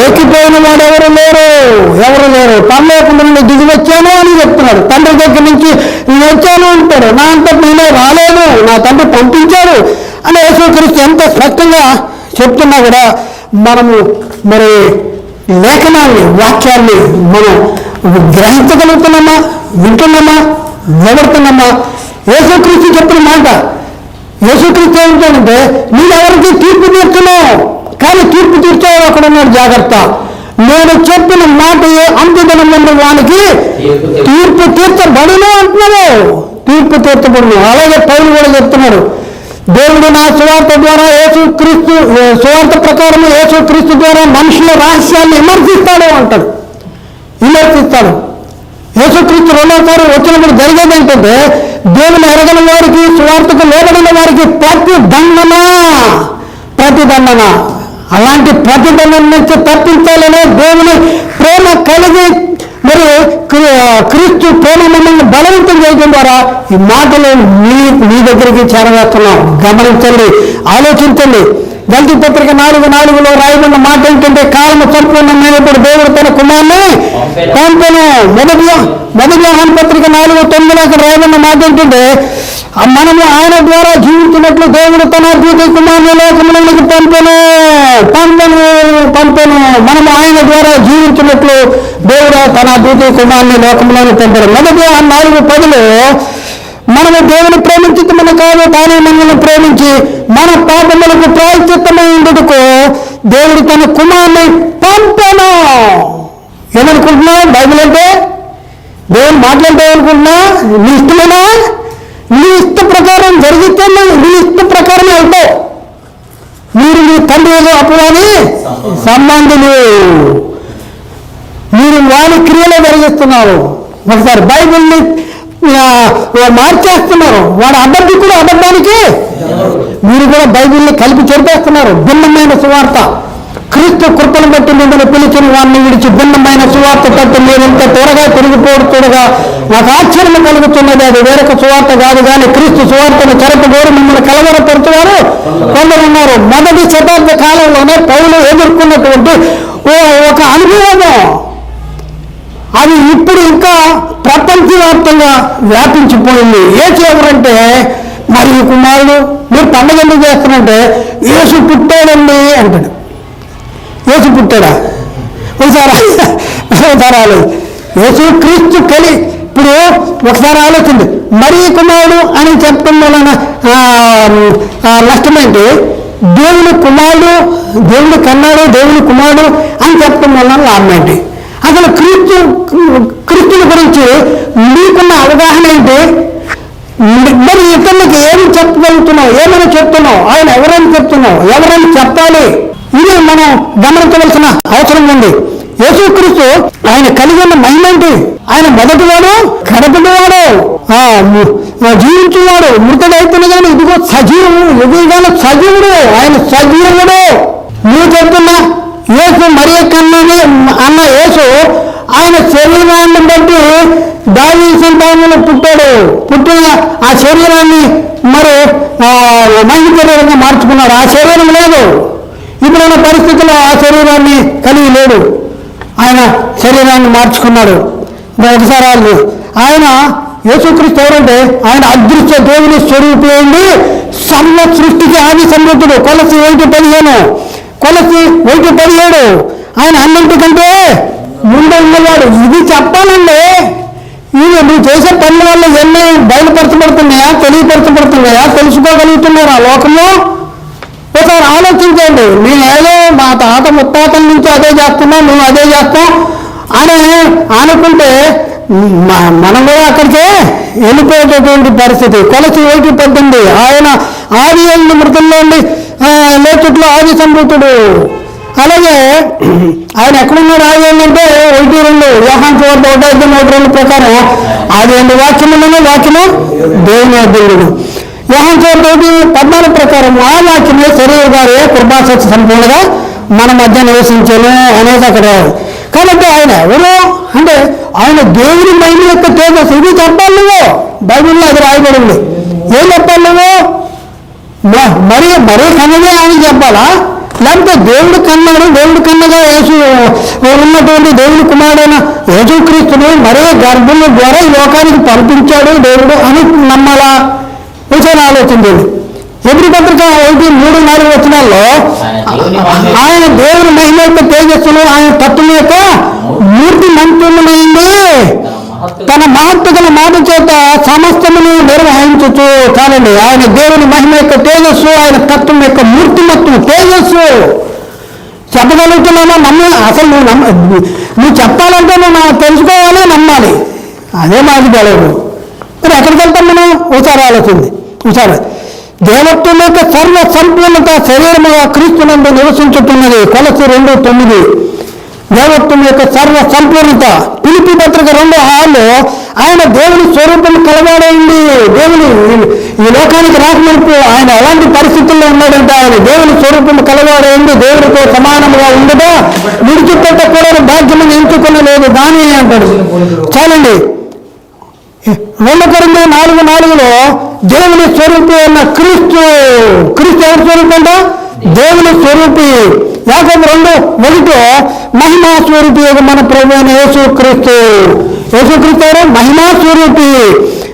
ఎక్కిపోయిన వాడు ఎవరు లేరు. పరలోకము నుండి దిగి వచ్చాను అని చెప్తున్నాడు. తండ్రి దగ్గర నుంచి వచ్చాను అంటాడు. నా అంతటి నేనే రాలేదు, నా తండ్రి పంపించాడు అని యేసుక్రీస్తు ఎంత స్పష్టంగా చెప్తున్నా కూడా మనము మరి లేఖనాన్ని, వాక్యాన్ని మనం గ్రహించగలుగుతున్నామా, వింటున్నామా, నిలబడుతున్నామా? యేసుక్రీస్తు చెప్పిన మాట, యేసుక్రీస్తు ఏమిటంటే నేను ఎవరికి తీర్పు తీర్చున్నావు, కానీ తీర్పు తీర్చేవాడు అక్కడ ఉన్నాడు, జాగ్రత్త. నేను చెప్పిన మాట అంత్యదినమున వానికి తీర్పు తీర్చబడును అంటున్నాడు. తీర్పు తీర్చబడును. అలాగే పౌలు కూడా చెప్తున్నాడు, దేవుడు నా సువార్త ద్వారా యేసుక్రీస్తు సువార్త ప్రకారం యేసుక్రీస్తు ద్వారా మనుషుల రహస్యాన్ని విమర్శిస్తాడు అంటాడు. యేసుక్రీస్తు రెండోసారి వచ్చినప్పుడు జరిగేది ఏంటంటే దేవుని ఎరగని వారికి, సువార్తకు లోబడిన వారికి ప్రతిదండన. అలాంటి ప్రతిదండన నుంచి తప్పించాలనే దేవుని ప్రేమ కలిగి మరి క్రీస్తు ప్రేమ మమ్మల్ని బలవంతం చేయడం ద్వారా ఈ మాటలు మీ దగ్గరికి చేరవేస్తున్నాం. గమనించండి, ఆలోచించండి. గల్తీ పత్రిక 4:4 రాయబడిన మాట ఏంటంటే కాలము సంపూర్ణమైనప్పుడు దేవుడు తన కుమారుని పంపెను. మొదటి యోహాను పత్రిక 4:9 అక్కడ రాయబడిన మాట ఏంటంటే మనము ఆయన ద్వారా జీవించినట్లు దేవుడు తన అద్భుత కుమారుని లోకములకు పంపెను. మనము ఆయన ద్వారా జీవించినట్లు దేవుడు తన అద్భుత కుమారుని లోకములను పంపెను. మొదటి యోహాను 4:10 మనము దేవుని ప్రేమించితమని కాదు, తానే మనల్ని ప్రేమించి మన పాపములకు ప్రాయశ్చిత్తమైనందుకు దేవుడు తన కుమారుని పంపెను. ఏమనుకుంటున్నావు? బైబిల్ అంటే దేవుని మాట్లాడితే ఏమనుకుంటున్నా? నీ ఇష్టమేనా? నీ ఇష్ట ప్రకారం జరిగితే నీ ఇష్ట ప్రకారమే అవుతావు. మీరు మీ తండ్రి అపవాది సంబంధులు, మీరు వారి క్రియలో జరిగిస్తున్నారు. ఒకసారి బైబిల్ని మార్చేస్తున్నారు. వాడు అబద్ధికుడు, అబద్ధానికి మీరు కూడా బైబిల్ని కలిపి చెరిపేస్తున్నారు. భిన్నమైన సువార్త, క్రీస్తు కృపను బట్టి మిమ్మల్ని పిలిచిన వారిని విడిచి భిన్నమైన సువార్త తట్టు మీరు ఇంత త్వరగా తిరిగిపోవడం చూడగా నాకు ఆశ్చర్యం కలుగుతున్నది. అది వేరొక సువార్త కాదు కానీ క్రీస్తు సువార్తను చెరపగోరు మిమ్మల్ని కలవరపరుచువారు కొందరు ఉన్నారు. మొదటి శతాబ్ద కాలంలోనే పౌలు ఎదుర్కొన్నటువంటి ఒక అనుభవము అది ఇప్పుడు ఇంకా ప్రపంచవ్యాప్తంగా వ్యాపించిపోయింది. యేసు ఎవరంటే మరి ఈ కుమారుడు మీరు పండుగ ఎందుకు చేస్తారంటే యేసు పుట్టాడండి అంటాడు. యేసు పుట్టాడా? ఒకసారి ఆలోచన. యేసు క్రీస్తు ఇప్పుడు ఒకసారి ఆలోచింది. మరి కుమారుడు అని చెప్పడం వలన నష్టమేంటి? దేవుని కుమారుడు, దేవుని కన్నాడు, దేవుని కుమారుడు అని చెప్పడం వలన లాభం ఏంటి? అసలు క్రీస్తుని గురించి మీకున్న అవగాహన ఏంటి? మరి ఇతరులకు ఏమి చెప్పగలుగుతున్నావు? ఏమైనా చెప్తున్నావు? ఆయన ఎవరైనా చెప్తున్నావు? ఎవరైనా చెప్పాలి. ఇది మనం గమనించవలసిన అవసరం ఉంది. యేసుక్రీస్తు ఆయన కలిగి ఉన్న మహిమ ఏంటి? ఆయన మొదటివాడు, కడపటివాడు, జీవించేవాడు, మృతుడైతున్న కానీ ఇదిగో సజీవుడు, ఎదురుగానే సజీవుడు. ఆయన సజీవుడు. నువ్వు చెప్తున్నా యేసు మరియ కన్నని అన్న యేసు ఆయన శరీరాన్ని బట్టి దావీదు సంతానంలో పుట్టిన ఆ శరీరాన్ని మరి మహిమ శరీరంగా మార్చుకున్నాడు. ఆ శరీరం లేదు. ఇప్పుడున్న పరిస్థితుల్లో ఆ శరీరాన్ని కలిగి లేడు. ఆయన శరీరాన్ని మార్చుకున్నాడు. ఒకసారి ఆయన యేసుక్రీస్తు ఎవరంటే ఆయన అదృశ్య దేవుని స్వరూపుడు, సర్వ సృష్టికి ఆది సమృద్ధుడు. కొలసి 1:17 ఆయన అన్నింటికంటే ముందు ఉన్నవాడు. ఇది చెప్పాలండి. ఇది నువ్వు చేసే పనుల వల్ల ఎన్నో బయలుపరచబడుతున్నాయా, తెలియపరచబడుతున్నాయా, తెలుసుకోగలుగుతున్నారా లోకంలో? ఒకసారి ఆలోచించండి. నేను ఏదో మా తాత ముత్తాతల నుంచి అదే చేస్తున్నాం, మేము అదే చేస్తాం అని అనుకుంటే మనం కూడా అక్కడికే వెళ్ళిపోయేటటువంటి పరిస్థితి. కొలసి 1:18 ఆయన ఆది అయిన మృతుల్లోండి లేచుట్లో ఆది సంభూతుడు. అలాగే ఆయన ఎక్కడున్నాడు? ఆది ఏంటంటే 1:2 యోహాను సువార్త 1:2 ప్రకారం ఆది ఎందు వాక్యములను, వాక్యము దేవుని అద్భుతుడు. యోహాను సువార్త 1:14 ప్రకారం ఆ వాక్యమే శరీరగారు కృపాసత్య సంపూర్ణంగా మన మధ్య నివసించాను అనేది అక్కడ. కాబట్టి ఆయన ఎవరు అంటే ఆయన దేవుని మహిమ యొక్క తేజస్సు. ఇది చెప్పాలి నువ్వు. బైబిల్లో అది రాయబడింది. ఏం చెప్పాలి నువ్వు? మరీ కన్నదే అని చెప్పాలా? లేకపోతే దేవుడు కన్నాడు, దేవుడు కన్నగా యేసు ఉన్నటువంటి దేవుని కుమారుడైన యేసుక్రీస్తుని మరే గర్భం ద్వారా ఈ లోకానికి పంపించాడు దేవుడు అని నమ్మాలా? ఒకసారి ఆలోచించండి. ఎబ్రీ పత్రిక 1:3-4 వచనాల్లో ఆయన దేవుని మహిమ యొక్క తేజస్సును, ఆయన తత్వం యొక్క మూర్తి మంత్రములైంది తన మహత్తుగల మాట చేత సమస్తమును నిర్వహించచ్చు. చాలండి. ఆయన దేవుని మహిమ యొక్క తేజస్సు, ఆయన తత్వం యొక్క మూర్తిమత్వం తేజస్సు చెప్పగలుగుతున్నామా? అసలు నువ్వు చెప్పాలంటే నువ్వు తెలుసుకోవాలి, నమ్మాలి. అదే మాది గలవు. మరి ఎక్కడికి వెళ్తాం మనం? ఒకసారి ఆలోచింది. ఒకసారి దేవత్వం యొక్క సర్వ సంపూర్ణత శరీరముగా క్రీస్తునందు నివసించుతున్నది. కొలసి 2:9 దేవత్వం యొక్క సర్వ సంపూర్ణత. ఫిలిప్పీ పత్రిక 2:6 ఆయన దేవుని స్వరూపం కలవాడైంది. దేవుని ఈ లోకానికి రాకమునుపు ఆయన ఎలాంటి పరిస్థితుల్లో ఉన్నాడంటే ఆయన దేవుని స్వరూపం కలవాడైంది. దేవుడితో సమానముగా ఉండగా విడిచిపెట్టకూడని భాగ్యమని ఎంచుకునలేదు దాని అంటాడు. చాలండి. 2 కొరింథీ 4:4 దేవుని స్వరూపం ఉన్న క్రీస్తు ఎవరి స్వరూపం అంట? దేవుని స్వరూపి. యాకోబు 2:1 మహిమా స్వరూపి మన ప్రభు అయిన యేసుక్రీస్తు. యేసుక్రీస్తు ఎవరు? మహిమా స్వరూపి.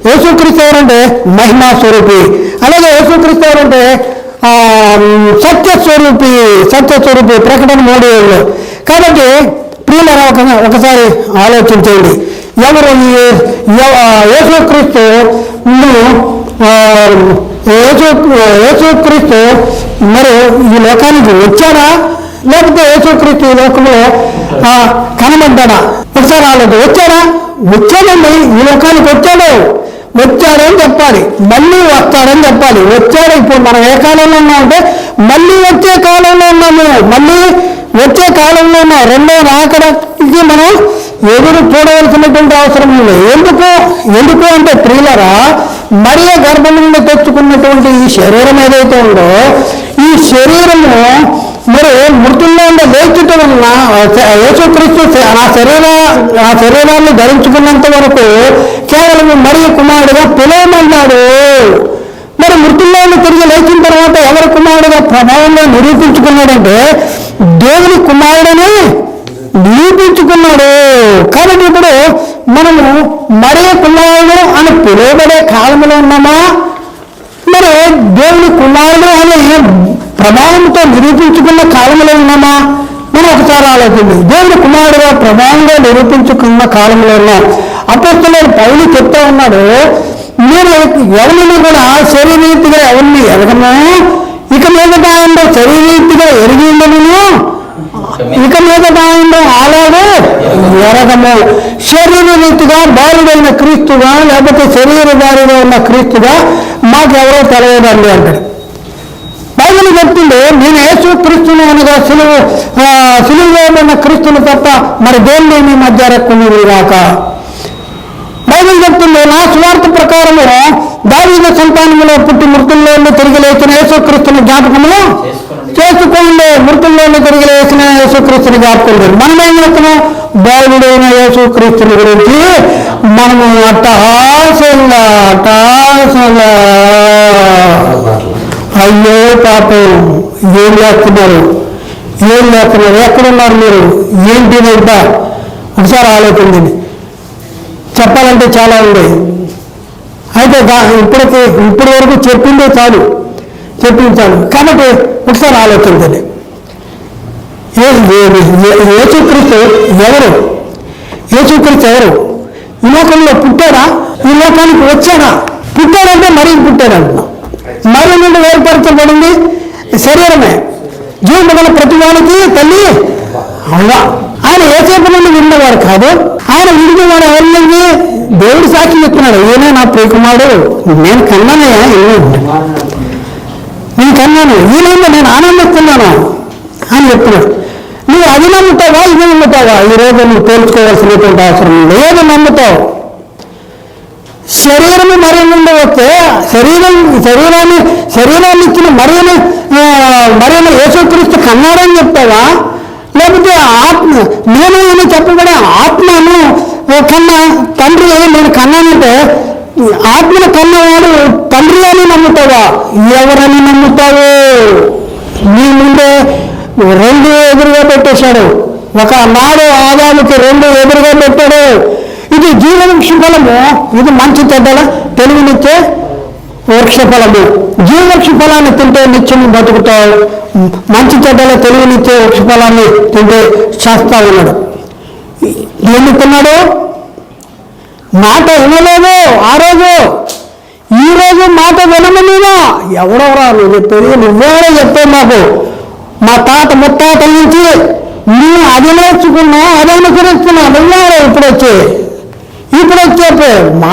యేసుక్రీస్తు ఎవరంటే మహిమా స్వరూపి. అలాగే యేసుక్రీస్తు ఎవరంటే సత్యస్వరూపి. సత్యస్వరూపి ప్రకటన 3:7. కాబట్టి ప్రియులారా ఒకసారి ఆలోచించండి, ఎవరు యేసుక్రీస్తు యేసుక్రీస్తు మరి ఈ లోకానికి వచ్చాడా, లేకపోతే యేసుక్రీస్తు ఈ లోకంలో కనబడ్డా? ఒకసారి ఆలోచన. వచ్చాడండి, ఈ లోకానికి వచ్చాడని చెప్పాలి, మళ్ళీ వస్తాడని చెప్పాలి. వచ్చాడు. ఇప్పుడు మనం ఏ కాలంలో ఉన్నామంటే మళ్ళీ వచ్చే కాలంలో ఉన్నాము. రెండో రాకడానికి మనం ఎదురు చూడవలసినటువంటి అవసరం ఉంది. ఎందుకు అంటే ప్రియులరా, మరియ గర్భం నుండి తెచ్చుకున్నటువంటి ఈ శరీరం ఏదైతే ఉందో, ఈ శరీరము మరి మృతుల్లో ఉండే లేచుట వలన యేసుక్రీస్తు ఆ శరీరాన్ని ధరించుకున్నంత వరకు కేవలం మరియ కుమారుడిగా పిలవమన్నాడు. మరి మృతుల్లో తిరిగి లేచిన తర్వాత ఎవరి కుమారుడిగా ప్రభావంలో నిరూపించుకున్నాడంటే దేవుని కుమారుడని నిరూపించుకున్నాడు. కాబట్టి ఇప్పుడు మనము మరియ కుమారుడు అని పిలువబడే కాలంలో ఉన్నామా, మరి దేవుని కుమారుడు అని ప్రభావంతో నిరూపించుకున్న కాలంలో ఉన్నామా? మనం ఒకసారి ఆలోచించి దేవుని కుమారుడుగా ప్రభావంగా నిరూపించుకున్న కాలంలో ఉన్నాం. అపోస్తలుడైన పౌలు చెప్తా ఉన్నాడు, మీరు ఎవరిని కూడా శరీరీతిగా ఎవరిని ఎరగము, ఇక మీదట ఆయన శరీరీతిగా ఎరిగి ఉండను, ఇక మీదట ఆయన అలాగే ఎరగము. శరీర రీతిగా బాలుడైన క్రీస్తుగా లేకపోతే శరీరధారిగా ఉన్న క్రీస్తుగా మాకెవరో తెలియదండి అంటాడు. బైబిల్ చెప్తుండే నేను యేసుక్రీస్తును అనగా సిలువలో ఉన్న క్రీస్తును తప్ప మరి దేన్ని మీ మధ్య రెక్కుని రాక. బైబిల్ చెప్తుంది, నా స్వార్థ ప్రకారము దావీదు సంతానములో పుట్టి మృతుల్లో తిరిగి లేచిన యేసుక్రీస్తుని జ్ఞాపకములు చేసుకోండి. మృతుల్లో తిరిగి లేచిన యేసుక్రీస్తుని జ్ఞాపకం. మనం ఏం చేస్తున్నాం? బాలుడైన యేసుక్రీస్తుని గురించి మనము అట్టహాసంగా అయ్యో పాపం ఏం చేస్తున్నారు, ఎక్కడున్నారు మీరు, ఏంటి ఇదంతా? ఒకసారి ఆలోచించండి. చెప్పాలంటే చాలా ఉంది. అయితే ఇప్పటి వరకు చెప్పింది చాలు. కాబట్టి ఒకసారి ఆలోచించండి. యేసుక్రీస్తు ఎవరు? ఈ లోకంలో పుట్టాడా? ఈ లోకానికి వచ్చాడా? పుట్టాడంటే మరీ పుట్టాడంటున్నాం. మరి నుండి ఏర్పరచబడింది శరీరమే. జీవము గల ప్రతి వానికి తల్లి అవ్వ. ఆయన ఏసేపు నుండి విన్నవాడు కాదు. ఆయన విడినవాడు ఎవరిని? దేవుడు సాక్షి చెప్తున్నాడు, ఈయన నా ప్రియకుమారుడు, నేను కన్నానయ్యా, ఈయన నేను ఆనందిస్తున్నాను అని చెప్తున్నాడు. నువ్వు అది నమ్ముతావా, ఇది నమ్ముతావా? ఈరోజు నువ్వు తేల్చుకోవాల్సినటువంటి అవసరం ఉంది. ఏది నమ్ముతావు? శరీరము మరి నుండి వస్తే శరీరాన్ని ఇచ్చిన మరియను యేసుక్రీస్తు కన్నాడని చెప్తావా, లేకపోతే నేను చెప్పబడే ఆత్మను కన్నా తండ్రి నేను కన్నానంటే ఆత్మను కన్నవాడు తండ్రి అని నమ్ముతావా? ఎవరని నమ్ముతావు? నీ ముందే 2 ఎదురుగా పెట్టేశాడు. ఒక నాడు ఆదాముకి 2 ఎదురుగా పెట్టాడు. ఇది జీవవృక్ష ఫలము, ఇది మంచి చెడ్డల తెలివినిచ్చే వృక్ష ఫలము. జీవవృక్ష ఫలాన్ని తింటే నిత్యం బతుకుతావు, మంచి చెడ్డల తెలివినిచ్చే వృక్ష ఫలాన్ని తింటే చేస్తా ఉన్నాడు. ఏమిస్తున్నాడు? మాట వినలేదు ఆ రోజు. ఈ రోజు మాట వినము. నేను ఎవడెవరా నువ్వు చెప్పేది? నువ్వెవరో చెప్పావు మాకు. మా తాత ముత్తాతల నుంచి నువ్వు అది నేర్చుకున్నావు, అది అనుసరిస్తున్నావు. నువ్వెవరో ఇప్పుడు వచ్చే మా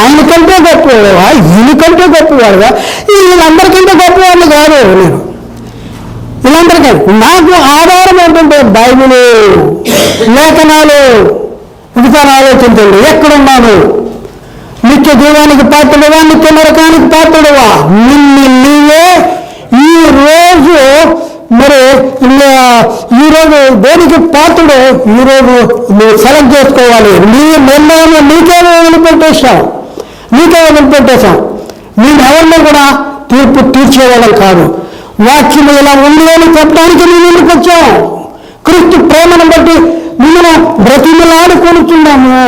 ఆయన కంటే గొప్పవాడువా, ఈయనకంటే గొప్పవాడుగా? వీళ్ళందరికంటే గొప్పవాడిని కాదు నేను. వీళ్ళందరికీ నాకు ఆధారం ఏంటంటే బైబిల్, లేఖనాలు. ఒకసారి ఆలోచించండి, ఎక్కడున్నాను? నిత్య జీవానికి పాత్రుడువా, నిత్య నరకానికి పాత్రుడువా? నీవే ఈరోజు ఈరోజు దేనికి పాత్రుడు? ఈరోజు నువ్వు సెలెక్ట్ చేసుకోవాలి. నీ నిర్ణయం నీకే వదిలిపెట్టేశాం. నేను ఎవరిని కూడా తీర్చేవాళ్ళం కాదు. వాక్యము ఇలా ఉంది అని చెప్పడానికి మేము ముందుకు వచ్చాం. క్రీస్తు ప్రేమను బట్టి మిమ్మల్ని బ్రతిమలాడుకొనుచున్నాము.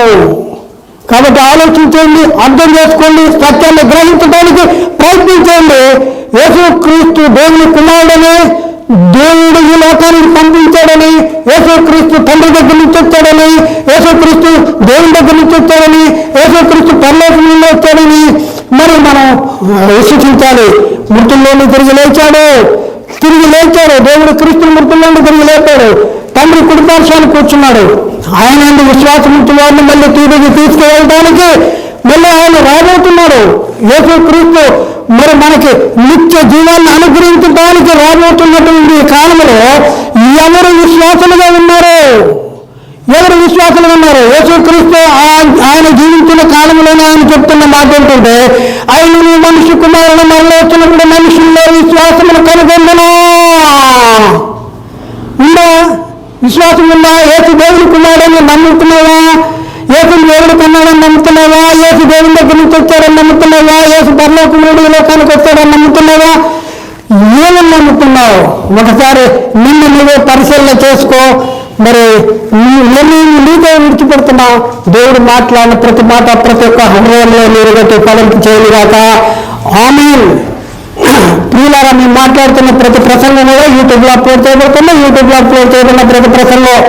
కాబట్టి ఆలోచించండి, అర్థం చేసుకోండి, సత్యాన్ని గ్రహించడానికి ప్రయత్నించండి. యేసు క్రీస్తు దేవుని కుమారుడని, దేవుడు ఈ లోకానికి పంపించాడని, యేసు క్రీస్తు తండ్రి దగ్గర నుంచి వచ్చాడని, యేసు క్రీస్తు దేవుని దగ్గర నుంచి వచ్చాడని, యేసు క్రీస్తు పరలోకం నుండి వచ్చాడని మరి మనం విశ్వసించాలి. మృతుల్లోని తిరిగి లేచాడు. దేవుడు క్రీస్తు మృతుల్లోని తిరిగి లేపాడు. తండ్రి కుడిపార్శ్వాన్ని కూర్చున్నాడు. ఆయన విశ్వాసం ఉంచిన వారిని మళ్ళీ తిరిగి తీసుకువెళ్ళడానికి మళ్ళీ ఆయన రాబోతున్నాడు. యేసు క్రీస్తు మరి మనకి నిత్య జీవాన్ని అనుగ్రహించడానికి రాబోతున్నటువంటి కాలంలో ఎవరు విశ్వాసులుగా ఉన్నారు? యేసు క్రీస్తు ఆయన జీవించిన కాలంలోనే ఆయన చెప్తున్న మాట ఏంటంటే, ఆయన మనిషి కుమారుడు మనలో వచ్చినప్పుడు మనుషుల్లో విశ్వాసమును కనుగొందునా. ఉందా? విశ్వాసం ఉందా? యేసు దేవుని కుమారుడని నమ్ముతున్నావా? యేసు దేవుడు కన్నాడని నమ్ముతున్నావా? యేసు దేవుని దగ్గర నుంచి వచ్చాడని నమ్ముతున్నావా? యేసు పరలోకమునుడు ఈ లోకానికి వచ్చాడని నమ్ముతున్నావా? ఏమని నమ్ముతున్నావు? ఒకసారి నిన్ను నువ్వే పరిశీలన చేసుకో. మరి నీతో విడిచిపెడుతున్నావు. దేవుడు మాట్లాడిన ప్రతి మాట ప్రతి ఒక్క హృదయంలో నీరుగట్టి ఫలింపు చేయనుగాక. ఆమేన్. ప్రియులారా, మేము మాట్లాడుతున్న ప్రతి ప్రసంగం కూడా యూట్యూబ్లో అప్లోడ్ చేయబడుతుంది. యూట్యూబ్లో అప్లోడ్ చేయబడిన ప్రతి ప్రసంగం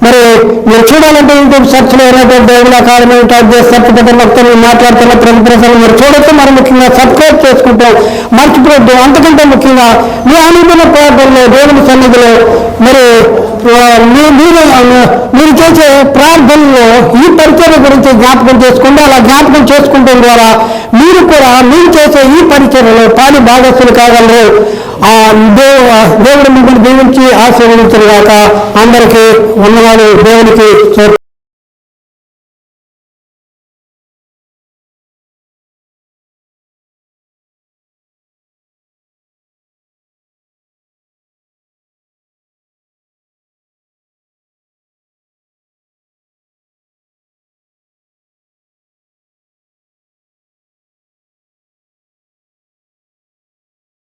మరి మీరు చూడాలంటే యూట్యూబ్ సెర్చ్లో దేవుడు అకాడమీ టైప్ చేసి సెర్చ్ బటన్ వస్తే మీరు మాట్లాడుతున్న ప్రతి ప్రసంగం మీరు చూడొచ్చు. మరి ముఖ్యంగా సబ్స్క్రైబ్ చేసుకుంటాం, మర్చిపోవద్దు. అంతకంటే ముఖ్యంగా మీ అనుభవ ప్రార్థనలో దేవుని సన్నిధిలో మరి మీరు చేసే ప్రార్థనలో ఈ పరిచర్య గురించి జ్ఞాపకం చేసుకోండి. అలా జ్ఞాపకం చేసుకోవడం ద్వారా మీరు కూడా మీరు చేసే ఈ పరిచర్యలో పాలి భాగస్సులు కాగలరు. దేవుడు మిమ్మల్ని దీవించి ఆశీర్వదించరు గాక. అందరికీ వందనాలు. దేవునికి